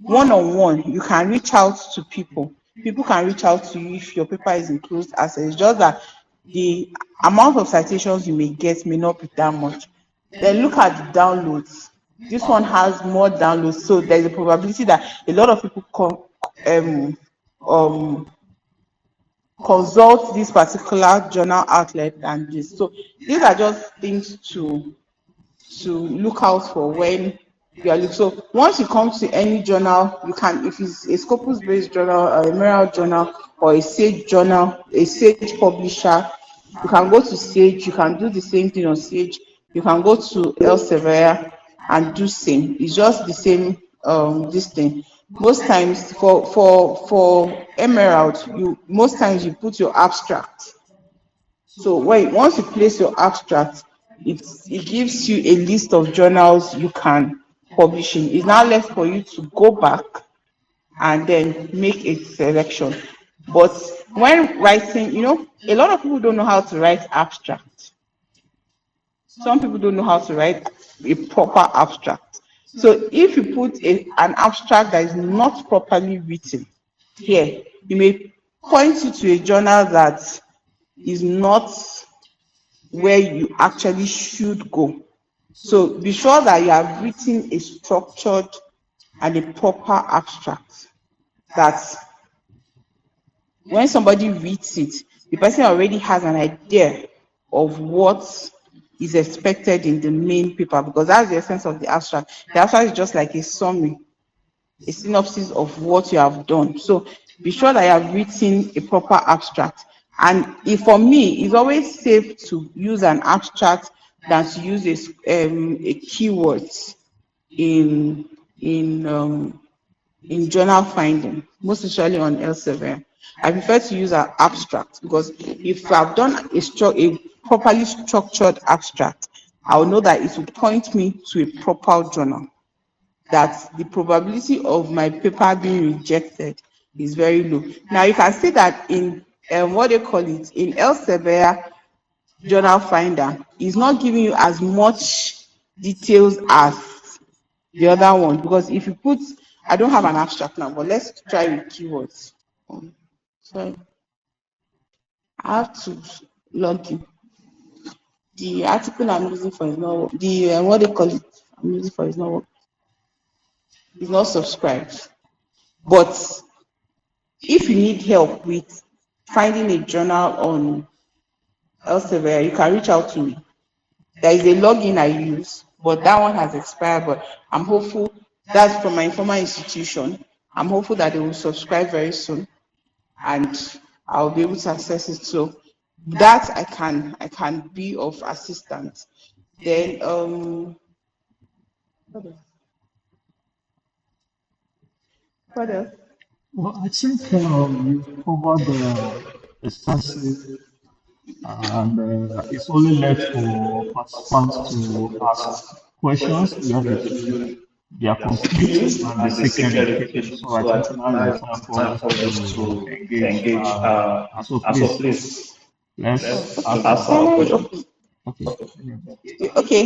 one-on-one, you can reach out to people. People can reach out to you if your paper is in closed access. It's just that the amount of citations you may get may not be that much. Then look at the downloads. This one has more downloads, so there's a probability that a lot of people consult this particular journal outlet than this. So these are just things to look out for when you are looking. So once you come to any journal, you can, if it's a Scopus based journal, a Emerald journal, or a Sage journal, a Sage publisher, you can go to Sage. You can do the same thing on Sage. You can go to Elsevier and do same. It's just the same this thing. Most times for Emerald, you most times you put your abstract. So once you place your abstract, it gives you a list of journals you can publish in. It's now left for you to go back and then make a selection. But when writing, a lot of people don't know how to write abstract. Some people don't know how to write a proper abstract. So if you put an abstract that is not properly written here, you may point you to a journal that is not where you actually should go. So be sure that you have written a structured and a proper abstract that when somebody reads it, the person already has an idea of what is expected in the main paper, because that's the essence of the abstract. The abstract is just like a summary, a synopsis of what you have done. So be sure that you have written a proper abstract. And for me, it's always safe to use an abstract than to use a keywords in in um, in journal finding, most especially on Elsevier. I prefer to use an abstract because if I've done a properly structured abstract, I'll know that it will point me to a proper journal, that the probability of my paper being rejected is very low. Now you can see that in what they call it in Elsevier journal finder is not giving you as much details as the other one, because if you put, I don't have an abstract now, but let's try with keywords. So I have to log in. The article I'm using for is not the what they call it I'm using for is not is not subscribed. But if you need help with finding a journal on Elsevier, you can reach out to me. There is a login I use, but that one has expired. But I'm hopeful, that's from my informal institution. I'm hopeful that they will subscribe very soon and I'll be able to access it. So that I can be of assistance. Then what else? Well, I think you've covered extensive, and it's only left for participants to ask questions where they feel they are confused and they seek clarification. So I think now is the time for us to engage. So please, let's Okay, ask it's our finally questions. open. Okay. Okay,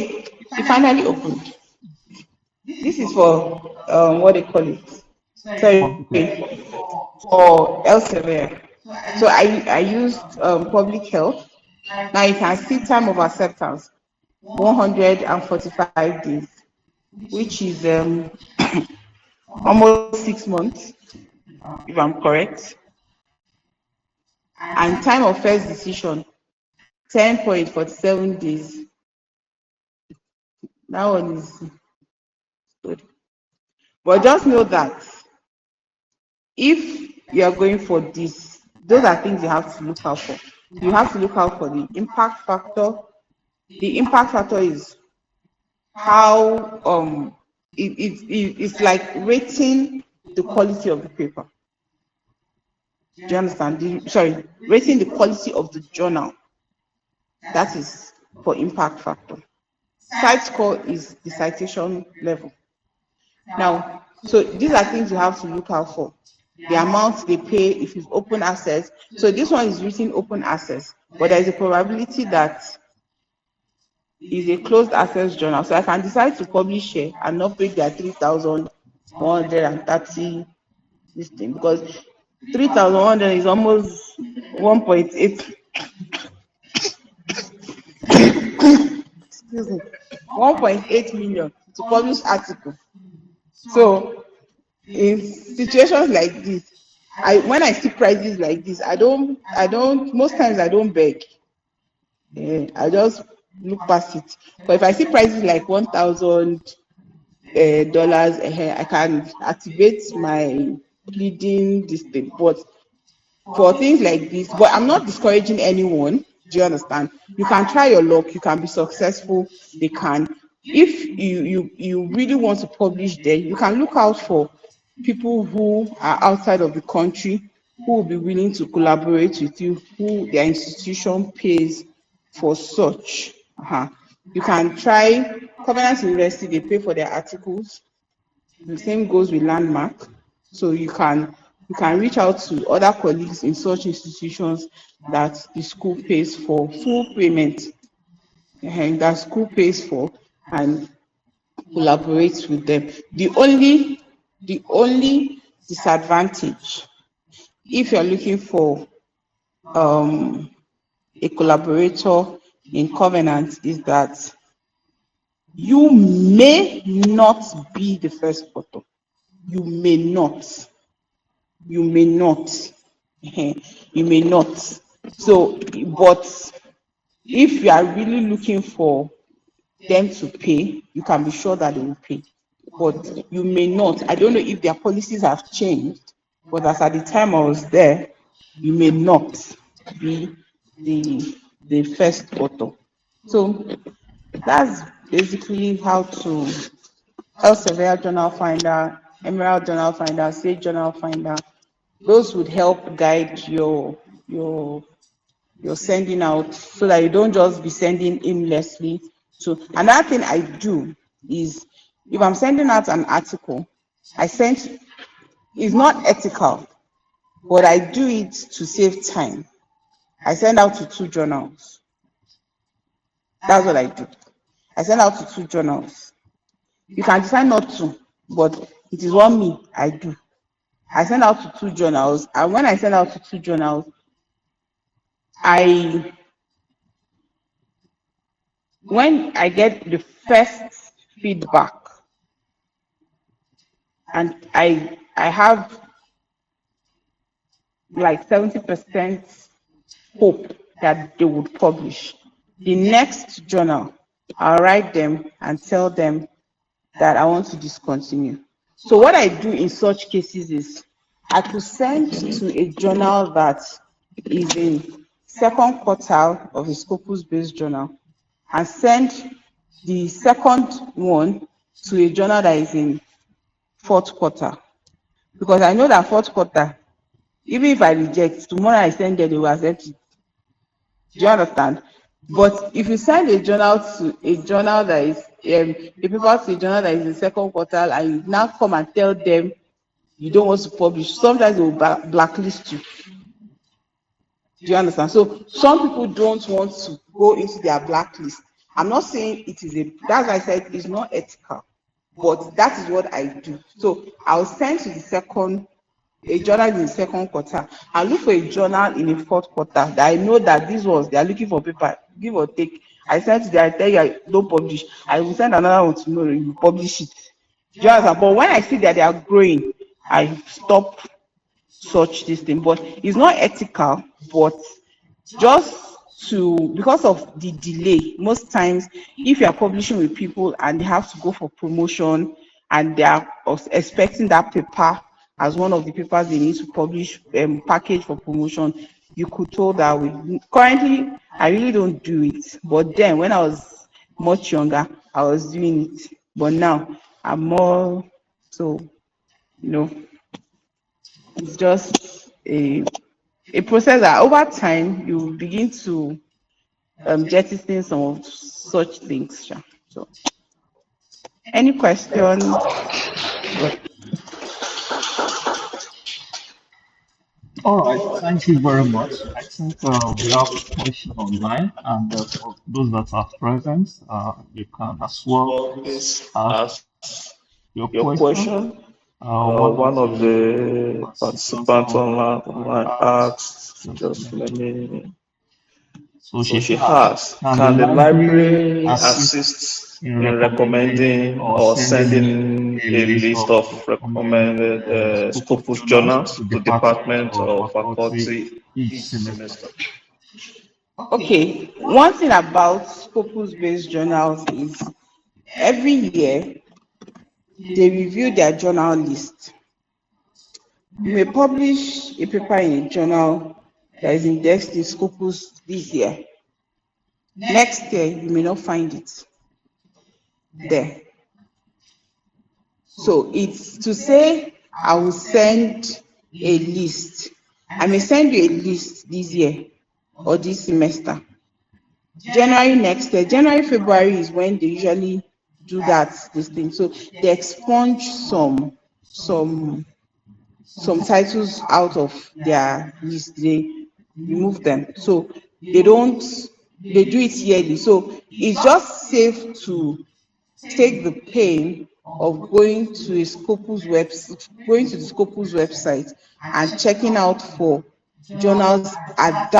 it finally opened. This is for what they call it. Sorry, Public health. for Elsevier. So I used public health. Now you can see time of acceptance 145 days, which is almost 6 months, if I'm correct. And time of first decision 10.47 days. That one is good. But just know that if you are going for this, those are things you have to look out for. You have to look out for the impact factor. The impact factor is how it's like rating the quality of the paper. Do you understand? Sorry, rating the quality of the journal. That is for impact factor. Site score is the citation level. Now, so these are things you have to look out for. The amount they pay if it's open access. So this one is written open access, but there is a probability that is a closed access journal. So I can decide to publish here and not pay their 3,130 this thing, because 3,100 is almost 1.8, excuse me, 1.8 million to publish article. So in situations like this, when I see prices like this, I don't most times I don't beg. I just look past it. But if I see prices like 1,000 dollars, I can activate my pleading this thing. But for things like this, but I'm not discouraging anyone. Do you understand? You can try your luck. You can be successful. They can. If you really want to publish there, you can look out for people who are outside of the country who will be willing to collaborate with you, who their institution pays for such. You can try Covenant University, they pay for their articles. The same goes with Landmark. So you can reach out to other colleagues in such institutions that the school pays for full payment, that school pays for, and collaborate with them. The only disadvantage, if you're looking for a collaborator in Covenant, is that you may not be the first author. You may not. You may not. You may not. So, but if you are really looking for them to pay, you can be sure that they will pay. But you may not. I don't know if their policies have changed, but as at the time I was there, you may not be the first author. So that's basically how to Elsevier Journal Finder, Emerald Journal Finder, Sage Journal Finder. Those would help guide your sending out, so that you don't just be sending aimlessly. So another thing I do is, if I'm sending out an article, I send, it's not ethical, but I do it to save time. I send out to 2 journals. That's what I do. I send out to 2 journals. You can decide not to, but it is what I do. I send out to 2 journals, and when I send out to 2 journals, I when I get the first feedback, and I have like 70% hope that they would publish, the next journal, I'll write them and tell them that I want to discontinue. So what I do in such cases is, I could send to a journal that is in second quartile of a Scopus-based journal, and send the second one to a journal that is in fourth quarter, because I know that fourth quarter, even if I reject, tomorrow I send them, they will accept it. Do you understand? But if you send a journal to a journal that is a paper to a journal that is in second quartile, and you now come and tell them you don't want to publish, sometimes they will blacklist you. Do you understand? So some people don't want to go into their blacklist. I'm not saying it is that's why I said it's not ethical, but that is what I do. So I'll send to the second, a journal in the second quarter. I look for a journal in the fourth quarter that I know that these ones, they are looking for paper, give or take. I send to them, I tell you I don't publish. I will send another one tomorrow, you publish it. Do you understand? But when I see that they are growing, I stop such this thing. But it's not ethical, but just because of the delay. Most times, if you are publishing with people and they have to go for promotion, and they are expecting that paper as one of the papers they need to publish, package for promotion, you could tell that currently I really don't do it, but then when I was much younger, I was doing it. But now I'm more, so you know it's just a process that over time you begin to jettison some of such things. Sha. So, any question? All right, thank you very much. I think we have a question online, and for those that are present, you can as well Please ask ask your your question. question. One of One of the the participants participants online asked, asked, just just let let me. me. So So she she asked, asked, can the can the library library assist assist in in recommending recommending or or sending sending a a list list of of recommended recommended Scopus Scopus journals journals to to department department or or faculty faculty each each semester? semester? Okay, one thing about Scopus-based journals is every year they review their journal list. You may publish a paper in a journal that is indexed in Scopus this year. Next year, you may not find it there. So it's to say, I will send a list. I may send you a list this year or this semester. January next year, January, February is when they usually do this thing. So they expunge some some titles out of their list. They remove them. So they don't they do it yearly. So it's just safe to take the pain of going to the Scopus website and checking out for journals at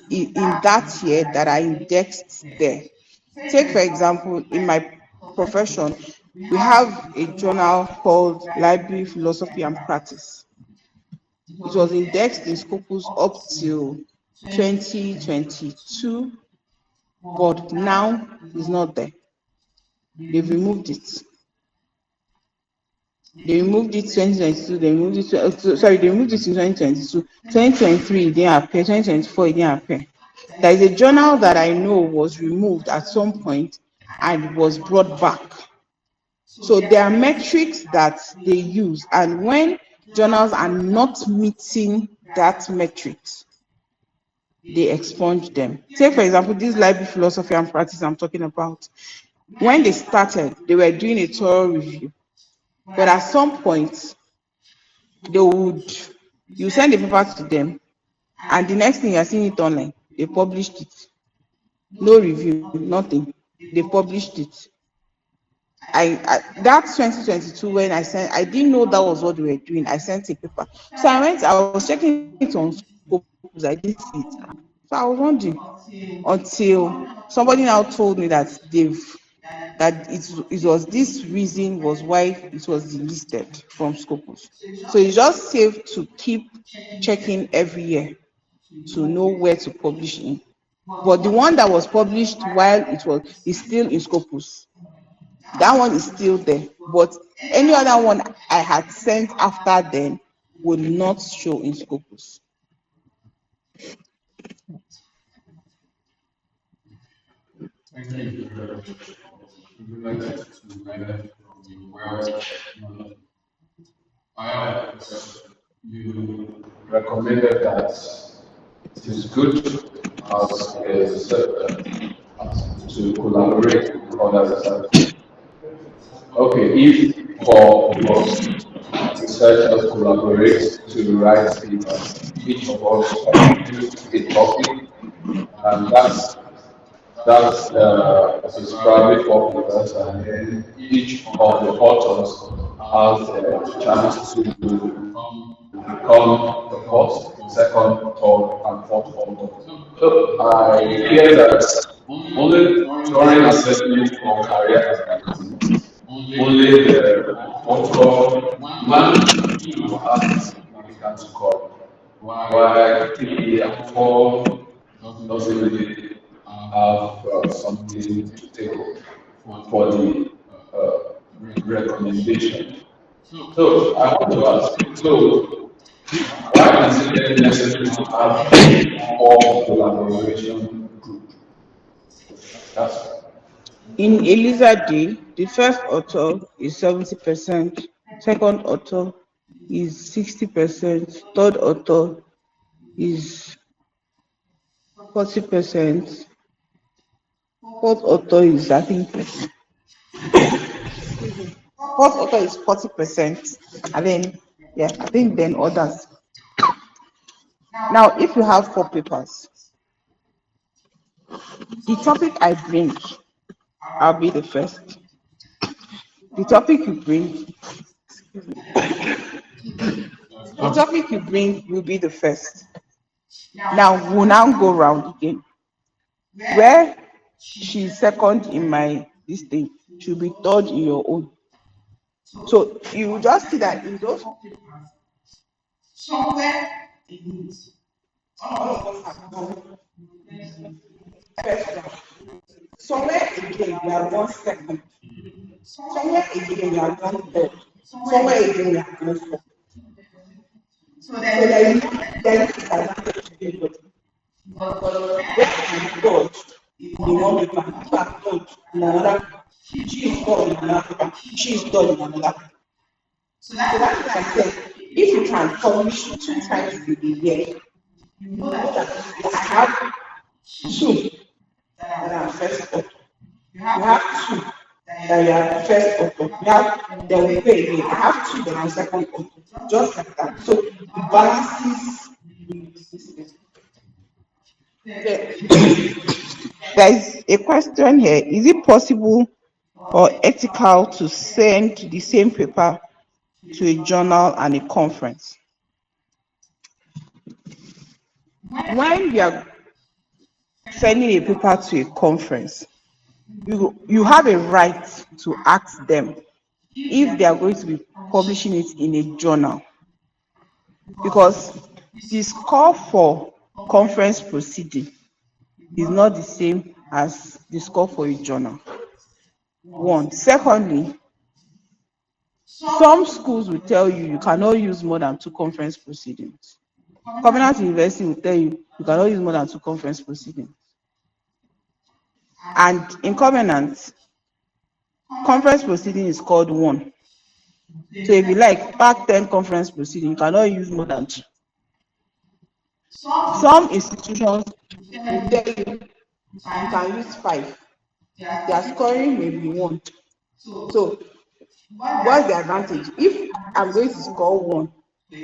in that year that are indexed there. Take for example, in my profession, we have a journal called Library Philosophy and Practice. It was indexed in Scopus up till 2022, but now it's not there. They've removed it. They removed it 2022, they removed it, sorry, they removed it in 2022. 2023, it didn't appear. 2024, it didn't appear. There is a journal that I know was removed at some point and was brought back. So there are metrics that they use, and when journals are not meeting that metrics, they expunge them. Take, for example, this library philosophy and practice I'm talking about. When they started, they were doing a thorough review. But at some point, you send the paper to them, and the next thing you're seeing it online, they published it. No review, nothing. They published it. That's 2022 when I didn't know that was what they were doing. I sent a paper. So I was checking it on Scopus, I didn't see it. So I was wondering until somebody now told me that it was this reason was why it was delisted from Scopus. So it's just safe to keep checking every year to know where to publish in. But the one that was published while is still in Scopus. That one is still there. But any other one I had sent after then would not show in Scopus. Thank you very much for the privilege to learn from your wealth of knowledge. I have a question. You recommended that it is good as a researcher to collaborate with other researchers. Okay, if four of us researchers collaborate to write papers, each of us contributes a topic, and that is probably four papers, and then each of the authors has the chance to become the first, second, third, and fourth author. So I hear that only during assessment or career activity, only the author one has a significant score, while three and four doesn't really have something to take for the uh, recommendation. So I want to ask, so why is it necessary to have four collaboration group? That's In Eliza Day, the first author is 70%, second author is 60%, third author is 40%, fourth author is I think fourth author is 40%, and then I think then others. Now, if you have four papers, the topic I bring, I'll be the first. The topic you bring, the topic you bring will be the first. Now we'll now go round again. Where she's second in my this thing, she'll be third in your own. So you will just see that in those papers, somewhere in it, all of us have done first round. Somewhere again we are one second. Somewhere again we are one third. Somewhere again we are one fourth. So there is disadvantage to everybody. But where I'm God in one paper, you are God in another, she is God in another paper, she is God in another. So that's what I said. If you can publish 2 times in a year, you know that I have two that are first author. You have two that you are first author. You have then we pay again. I have two that are second author. Just like that. So it balances this thing. There is a question here. Is it possible or ethical to send the same paper to a journal and a conference? When we are sending a paper to a conference, you have a right to ask them if they are going to be publishing it in a journal, because the score for conference proceeding is not the same as the score for a journal. One. Secondly, some schools will tell you you cannot use more than two conference proceedings. Covenant University will tell you you cannot use more than two conference proceedings. And in Covenant, conference proceeding is called one. So if you like, pack 10 conference proceeding, you cannot use more than two. Some institutions will tell you you can use 5. Their scoring may be 1. So what's the advantage? If I'm going to score 1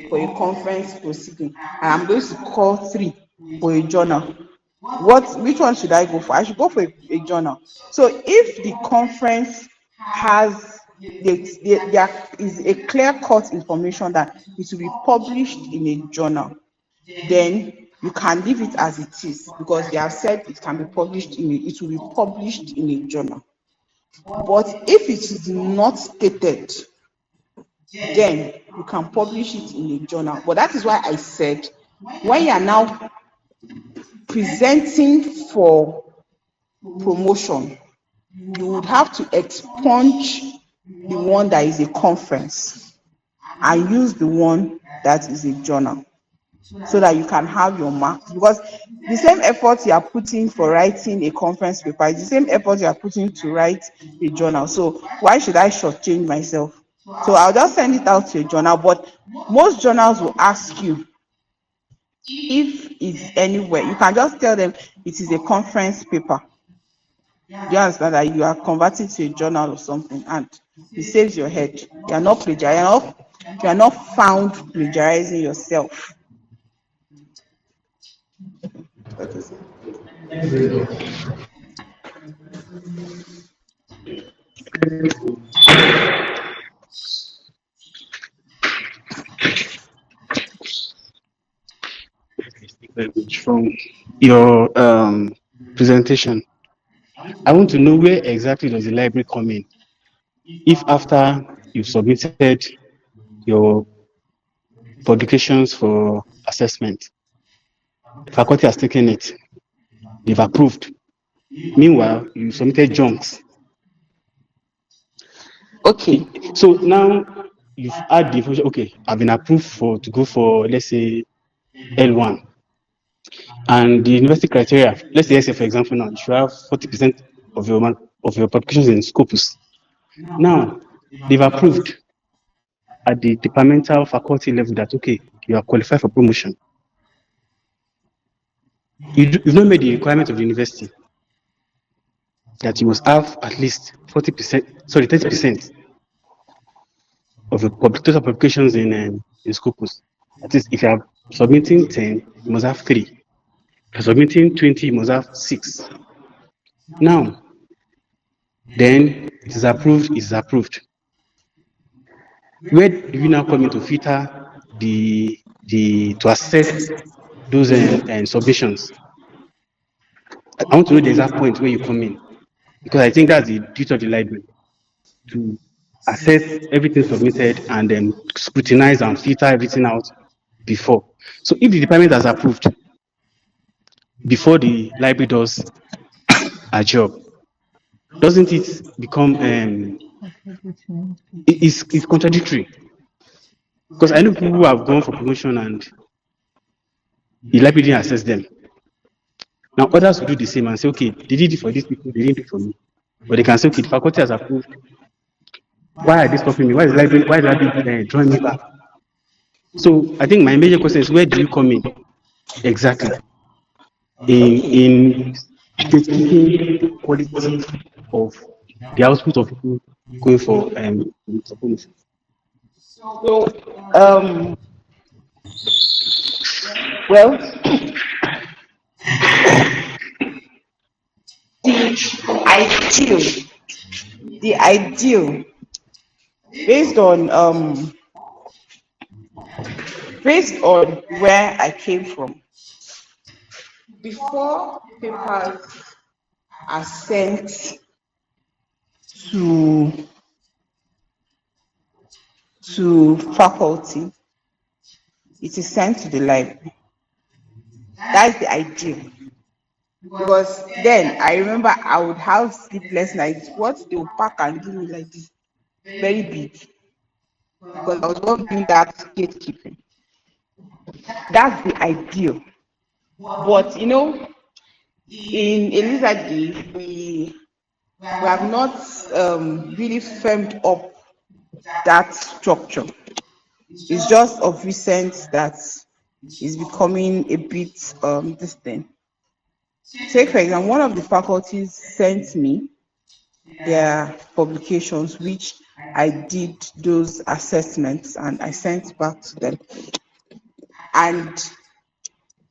for a conference proceeding and I'm going to score 3 for a journal, which one should I go for? I should go for a journal. So if the conference has there is a clear-cut information that it will be published in a journal, then you can leave it as it is, because they have said it can be published it will be published in a journal. But if it is not stated, then you can publish it in a journal. But that is why I said, when you are now presenting for promotion, you would have to expunge the one that is a conference and use the one that is a journal, so that you can have your marks. Because the same effort you are putting for writing a conference paper is the same effort you are putting to write a journal. So why should I shortchange myself? So I'll just send it out to a journal. But most journals will ask you if it's anywhere. You can just tell them it is a conference paper. You understand that you are converting to a journal or something, and it saves your head. You are not plagiarizing. You are not found plagiarizing yourself. Okay. From your presentation, I want to know where exactly does the library come in? If after you've submitted your publications for assessment, the faculty has taken it, they've approved. Meanwhile, you submitted junks. Okay. So now you've had the information, okay, I've been approved to go for, let's say, L1. And the university criteria, let's say, for example, now you should have 40% of your publications in Scopus. Now, they've approved at the departmental faculty level that, okay, you are qualified for promotion. You've not made the requirement of the university that you must have at least 30% of your total publications in Scopus. That is, if you are submitting 10, you must have 3. If you're submitting 20, you must have 6. Now, then it is approved, it is approved. Where do you now come in to filter to assess those submissions? I want to know the exact point where you come in, because I think that's the duty of the library, to assess everything submitted and then scrutinize and filter everything out before. So if the department has approved before the library does a job, doesn't it become it's contradictory? Because I know people who have gone for promotion and the library didn't assess them. Now others will do the same and say, okay, they did it for these people, they didn't do it for me. But they can say, okay, the faculty has approved. Why are they stopping me? Why is the library drawing me back? So I think my major question is, where do you come in exactly Okay. in gatekeeping the quality of the output of people going for promotion? So, um, well, the ideal, the ideal, based on where I came from, before papers are sent to faculty, it is sent to the library. That's the ideal. Because then I remember I would have sleepless nights. What they will pack and give me like this, very big, because I was not doing that gatekeeping. That's the ideal. But in Elizabeth, we have not really firmed up that structure. It's just of recent that is becoming a bit this thing. Take for example, one of the faculties sent me their publications, which I did those assessments and I sent back to them. And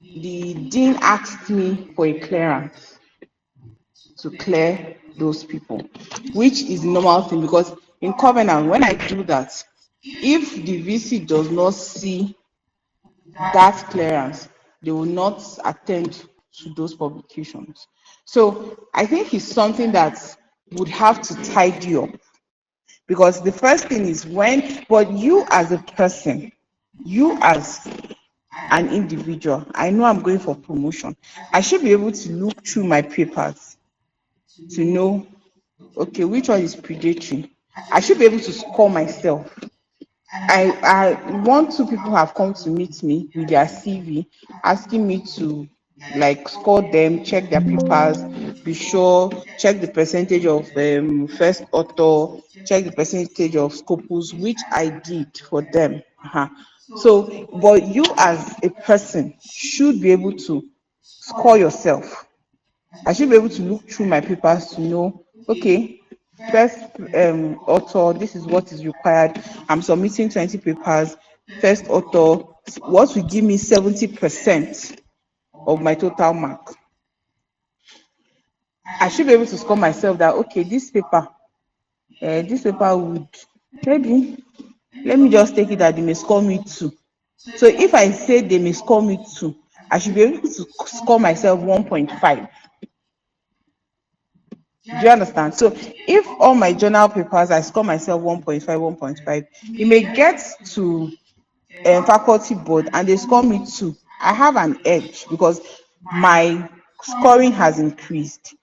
the dean asked me for a clearance to clear those people, which is the normal thing because in Covenant, when I do that, if the VC does not see that clearance, they will not attend to those publications. So I think it's something that would have to tidy up because the first thing is but you as a person, you as an individual, I know I'm going for promotion. I should be able to look through my papers to know, okay, which one is predatory. I should be able to score myself. One, two people have come to meet me with their CV, asking me to like score them, check their papers, be sure, check the percentage of first author, check the percentage of scopus, which I did for them. So, but you as a person should be able to score yourself. I should be able to look through my papers to know, okay, first author, this is what is required. I'm submitting 20 papers. First author, what will give me 70% of my total mark. I should be able to score myself that, okay, this paper would, maybe, let me just take it that they may score me 2. So if I say they may score me 2, I should be able to score myself 1.5. Do you understand? So if all my journal papers I score myself 1.5, 1.5, it may get to faculty board and they score me 2. I have an edge because my scoring has increased.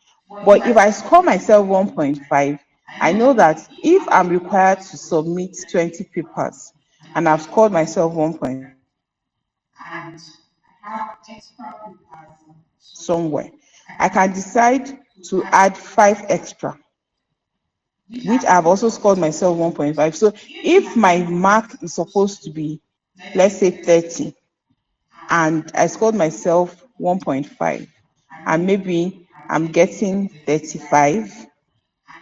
But if I score myself 1.5, I know that if I'm required to submit 20 papers and I've scored myself 1.5 and I have extra papers somewhere, I can decide to add 5 extra, which I've also scored myself 1.5. So if my mark is supposed to be, let's say 30, and I scored myself 1.5, and maybe I'm getting 35,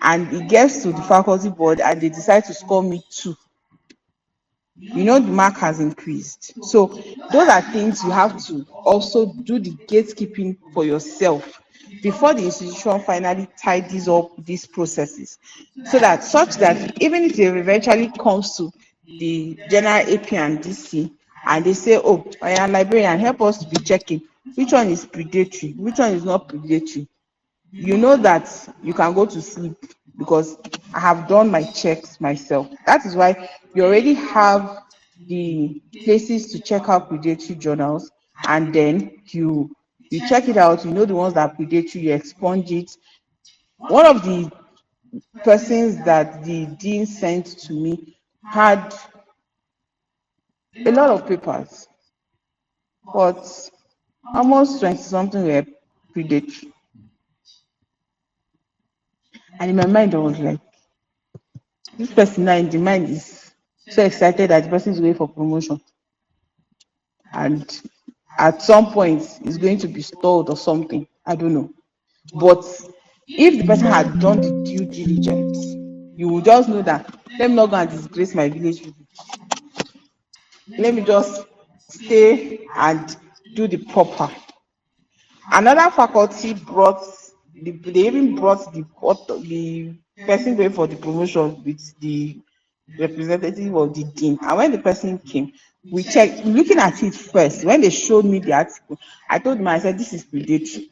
and it gets to the faculty board and they decide to score me 2, the mark has increased. So those are things you have to also do the gatekeeping for yourself before the institution finally tidies up these processes, so that such that even if it eventually comes to the general AP and DC and they say, oh, I am librarian, help us to be checking which one is predatory, which one is not predatory, you know that you can go to sleep because I have done my checks myself. That is why you already have the places to check out predatory journals, and then you check it out, you know the ones that are predatory, you expunge it. One of the persons that the dean sent to me had a lot of papers, but almost 20 something were predatory. And in my mind, I was like, this person now in the mind is so excited that the person is going for promotion. and at some point it's going to be stored or something. I don't know. But if the person had done the due diligence, you will just know that let me not go and disgrace my village. Let me just stay and do the proper. Another faculty brought they even brought the person going for the promotion with the representative of the dean. And when the person came, we checked looking at it first. When they showed me the article, I told them, I said, this is predatory.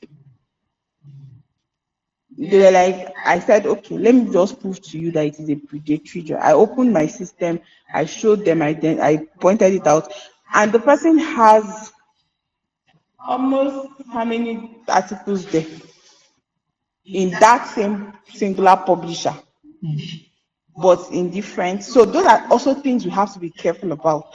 They were like, I said, okay, let me just prove to you that it is a predatory job. I opened my system, I showed them, I pointed it out, and the person has almost how many articles there in that same singular publisher, but in different. So those are also things we have to be careful about.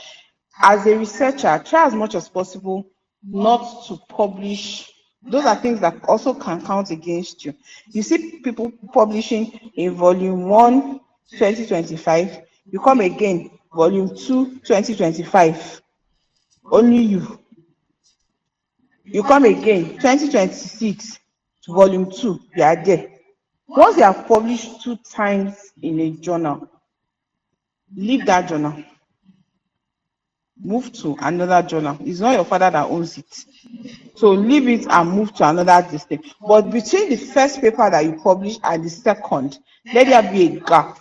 As a researcher, try as much as possible not to publish. Those are things that also can count against you. You see people publishing in volume 1, 2025, you come again, volume 2, 2025, only you. You come again, 2026, volume 2, you are there. Once you have published 2 times in a journal, leave that journal, move to another journal. It's not your father that owns it. So leave it and move to another district. But between the first paper that you publish and the second, let there be a gap.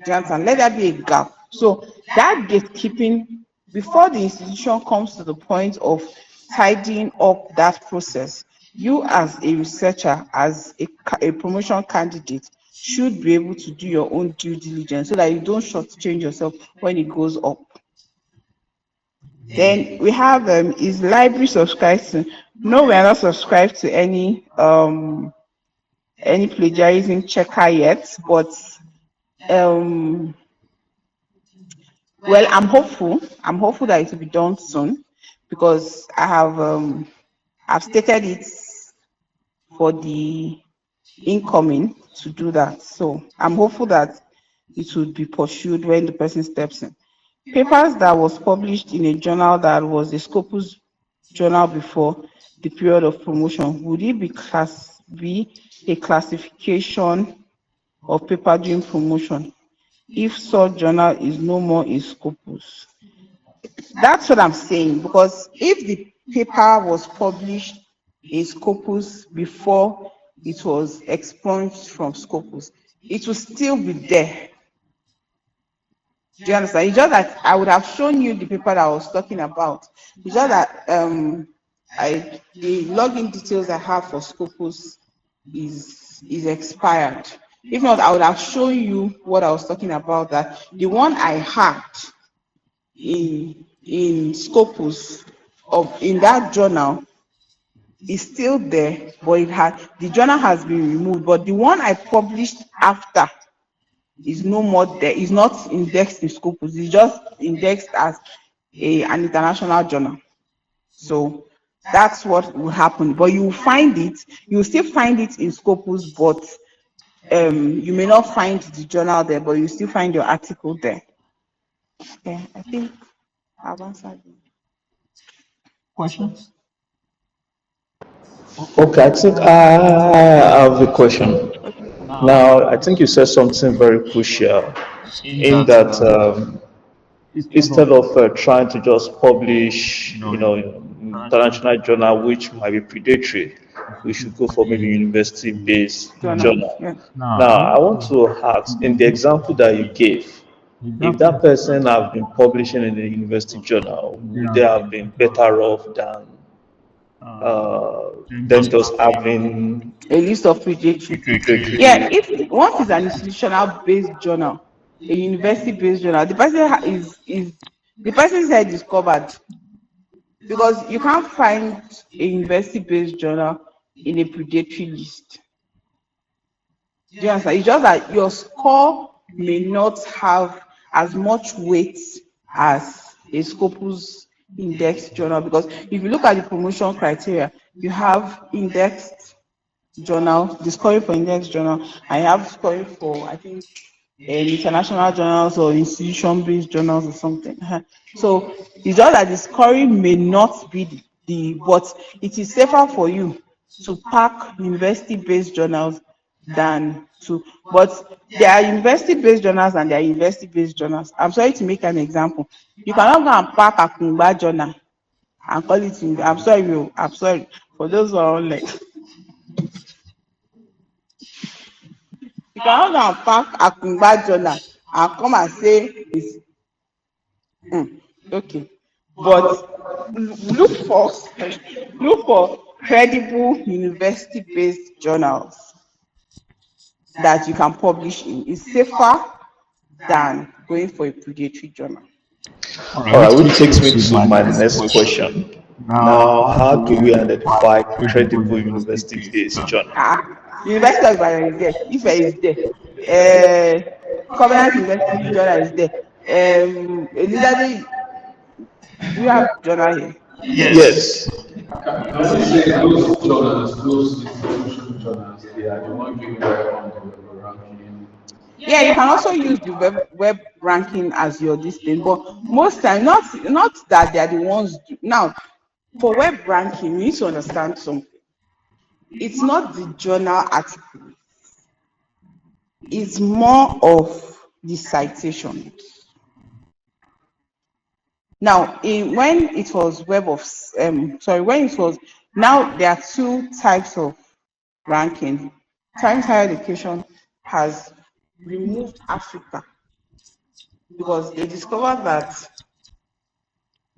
Do you understand? Let there be a gap. So that gatekeeping before the institution comes to the point of tidying up that process, you as a researcher, as a promotion candidate, should be able to do your own due diligence so that you don't shortchange yourself when it goes up. Then we have is library subscribed to? No, we are not subscribed to any plagiarism checker yet, but well, I'm hopeful. I'm hopeful that it will be done soon because I've stated it for the incoming to do that. So I'm hopeful that it will be pursued when the person steps in. Papers that was published in a journal that was a Scopus journal before the period of promotion, would it be a classification of paper during promotion if such journal is no more in Scopus? That's what I'm saying, because if the paper was published in Scopus before it was expunged from Scopus, it will still be there. Do you understand? It's just that I would have shown you the paper that I was talking about. It's just that the login details I have for Scopus is expired. If not, I would have shown you what I was talking about. That the one I had in Scopus in that journal is still there, but the journal has been removed. But the one I published after is no more there. It's not indexed in Scopus. It's just indexed as an international journal. So that's what will happen. But you will find it. You will still find it in Scopus, but you may not find the journal there, but you still find your article there. Okay, I think I've answered you. Questions? Okay, I think I have a question. Okay. Now, I think you said something very crucial In in that that instead of instead of trying to just publish, you know international international journal, which might be predatory, we we should go should go for for maybe maybe university university-based Journal. journal. Yeah. now Now, I I want want to to ask, in the example that you gave, if if that that person person have been publishing in the university journal, they would they have have been been better better off uh, then than just just having having A list of predatory. Yeah, predatory? if once it's an institutional based journal, a university based journal, the person is the person's head is covered, because you can't find a university based journal in a predatory list. Do you understand? It's just that your score may not have as much weight as a Scopus index journal, because if you look at the promotion criteria, you have indexed journal, the scoring for index journal, I have scoring for, I think, international journals or institution-based journals or something. So it's just that the scoring may not be but it is safer for you to pack university-based journals than to, but there are university-based journals and there are university-based journals. I'm sorry to make an example. You cannot go and pack a Akungba journal and call it in. I'm sorry for those who are online. You cannot go and pack Akungba journal and come and say it's okay. But look for look for credible university-based journals that you can publish in. It's safer than going for a predatory journal. All right, All right, which which takes me takes me to to my my next next question. question. Now, Now, how how do do we we identify identify credible credible university-based university-based journal? journal? University of Ibadan is there. Ife is there. Covenant University journal is there. Elizabeth, do you have journal here? Yes. Yes. Can we say those journals, those institution journals, they are the one doing well on the web ranking? Yeah, you can also use the web ranking as your this thing, but most time not that they are the ones now for web ranking. You need to understand something. It's not the journal article, it's more of the citation. Now, when it was when it was, now there are two types of ranking. Times Higher Education has removed Africa because they discovered that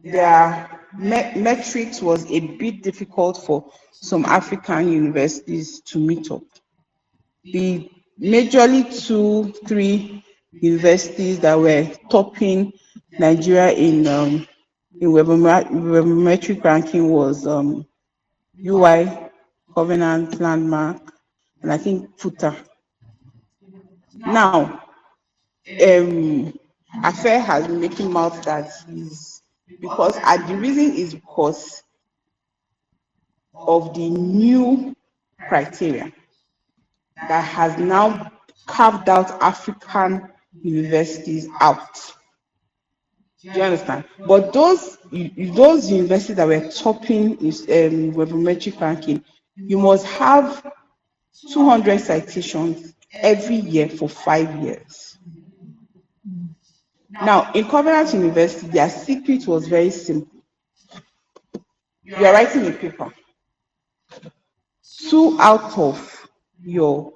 their metrics was a bit difficult for some African universities to meet up. The majorly two, three universities that were topping Nigeria in webometric ranking was UI, Covenant, Landmark, and I think FUTA. Now, Affair has been making mouth that is because, and the reason is because of the new criteria that has now carved out African universities out. Do you understand? But those universities that were topping is webometric ranking, you must have 200 citations every year for 5 years. Now, in Covenant University, their secret was very simple. You are writing a paper. 2 out of your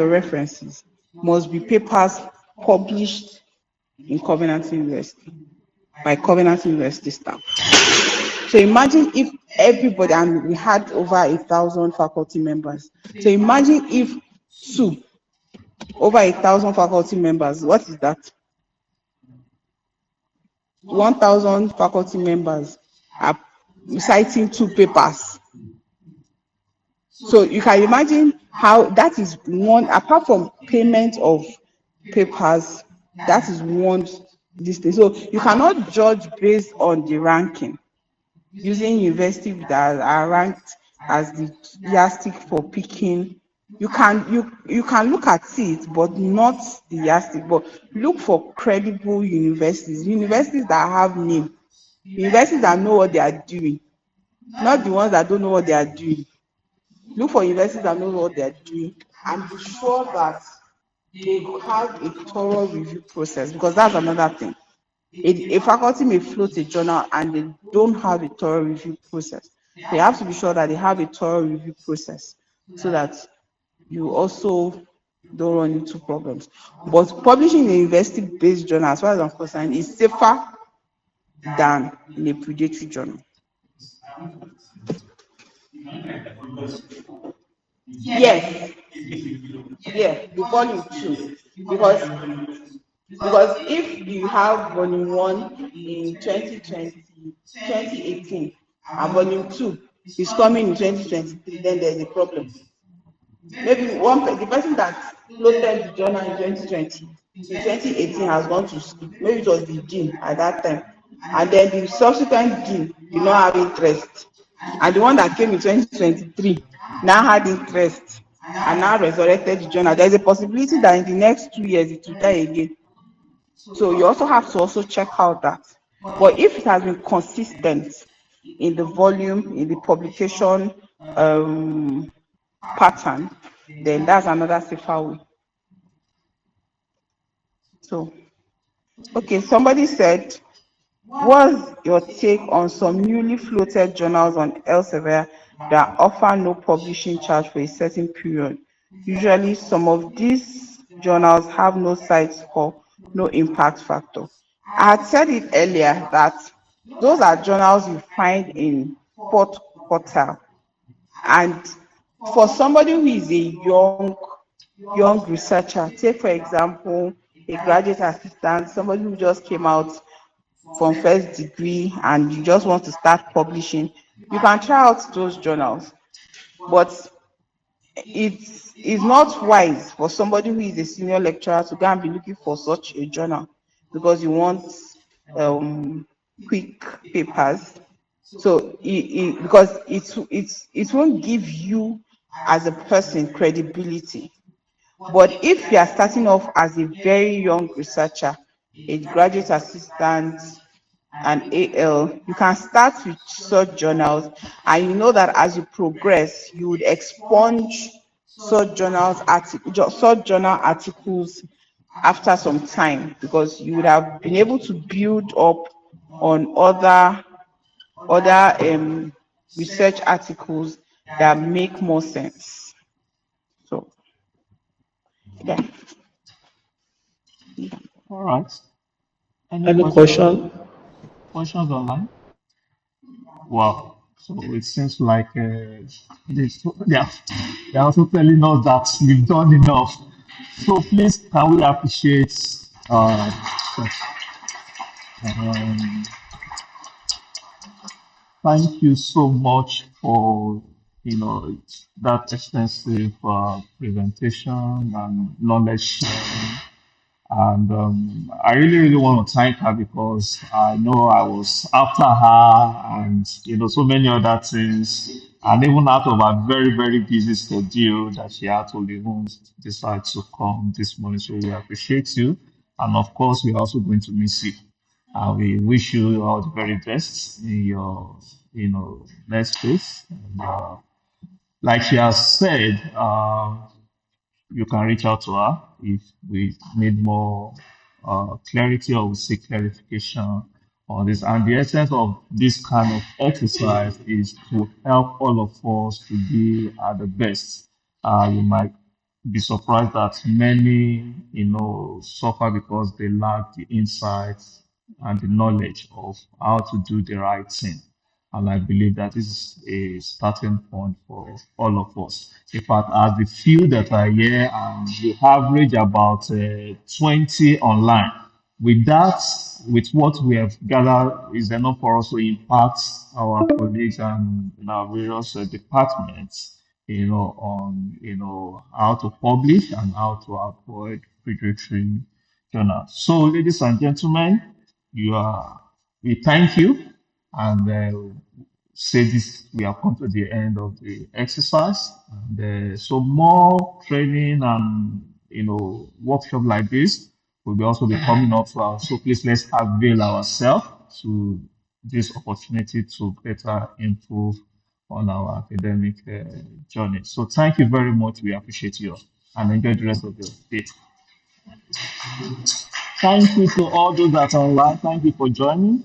references must be papers published in Covenant University by Covenant University staff. So imagine if everybody, and we had over 1,000 faculty members. So imagine if over 1,000 faculty members, what is that? 1,000 faculty members are citing 2 papers. So you can imagine how that is one, apart from payment of papers, that is one this thing. So you cannot judge based on the ranking using universities that are ranked as the yardstick for picking. You can look at it, but not the yardstick. But look for credible universities that have name, universities that know what they are doing, not the ones that don't know what they are doing. Look for universities that know what they are doing and be sure that they have a thorough review process, because that's another thing. A faculty may float a journal and they don't have a thorough review process. They have to be sure that they have a thorough review process so that you also don't run into problems. But publishing a university-based journal, as far as I'm concerned, is safer than in a predatory journal. Yes, yeah, the volume two, because if you have volume one in 2018 and volume two is coming in 2023, then there's a problem. Maybe the person that floated the journal in 2020 in 2018 has gone to school. Maybe it was the dean at that time, and then the subsequent dean did not have interest, and the one that came in 2023 now had interest, and now resurrected the journal, there is a possibility that in the next 2 years it will die again. So you also have to also check out that. But if it has been consistent in the volume, in the publication um, pattern, then that's another safer way. So, okay, somebody said, what's your take on some newly floated journals on Elsevier that offer no publishing charge for a certain period? Usually, some of these journals have no site score, no impact factor. I had said it earlier that those are journals you find in fourth quartile. And for somebody who is a young researcher, take for example, a graduate assistant, somebody who just came out from first degree and you just want to start publishing, you can try out those journals. But it's not wise for somebody who is a senior lecturer to go and be looking for such a journal because you want quick papers. So because it won't give you as a person credibility. But if you are starting off as a very young researcher, a graduate assistant, an AL, you can start with such journals, and you know that as you progress, you would expunge such such journal articles after some time, because you would have been able to build up on other research articles that make more sense. So yeah. All right. Any Any question? questions online? Wow. So it seems like they're also telling us that we've done enough. So please, can we appreciate um, thank you so much for that extensive presentation and knowledge sharing. And I really, really want to thank her because I know I was after her and, so many other things. And even out of a very, very busy schedule that she had to even decide to come this morning. So we appreciate you. And of course, we're also going to miss you. We wish you all the very best in your, next phase. And, like she has said, you can reach out to her if we need more clarity or we seek clarification on this. And the essence of this kind of exercise is to help all of us to be at the best. You might be surprised that many, suffer because they lack the insights and the knowledge of how to do the right thing. And I believe that is a starting point for all of us. In fact, as the few that are here, and we average about 20 online. With that, with what we have gathered, is enough for us to impact our colleagues and in our various departments, on how to publish and how to avoid predatory journals. So, ladies and gentlemen, we thank you and say this, we have come to the end of the exercise. And so more training and workshop like this will be also be coming up. So please let's avail ourselves to this opportunity to better improve on our academic journey. So thank you very much. We appreciate you and enjoy the rest of your day. Thank you to all those that are online. Thank you for joining.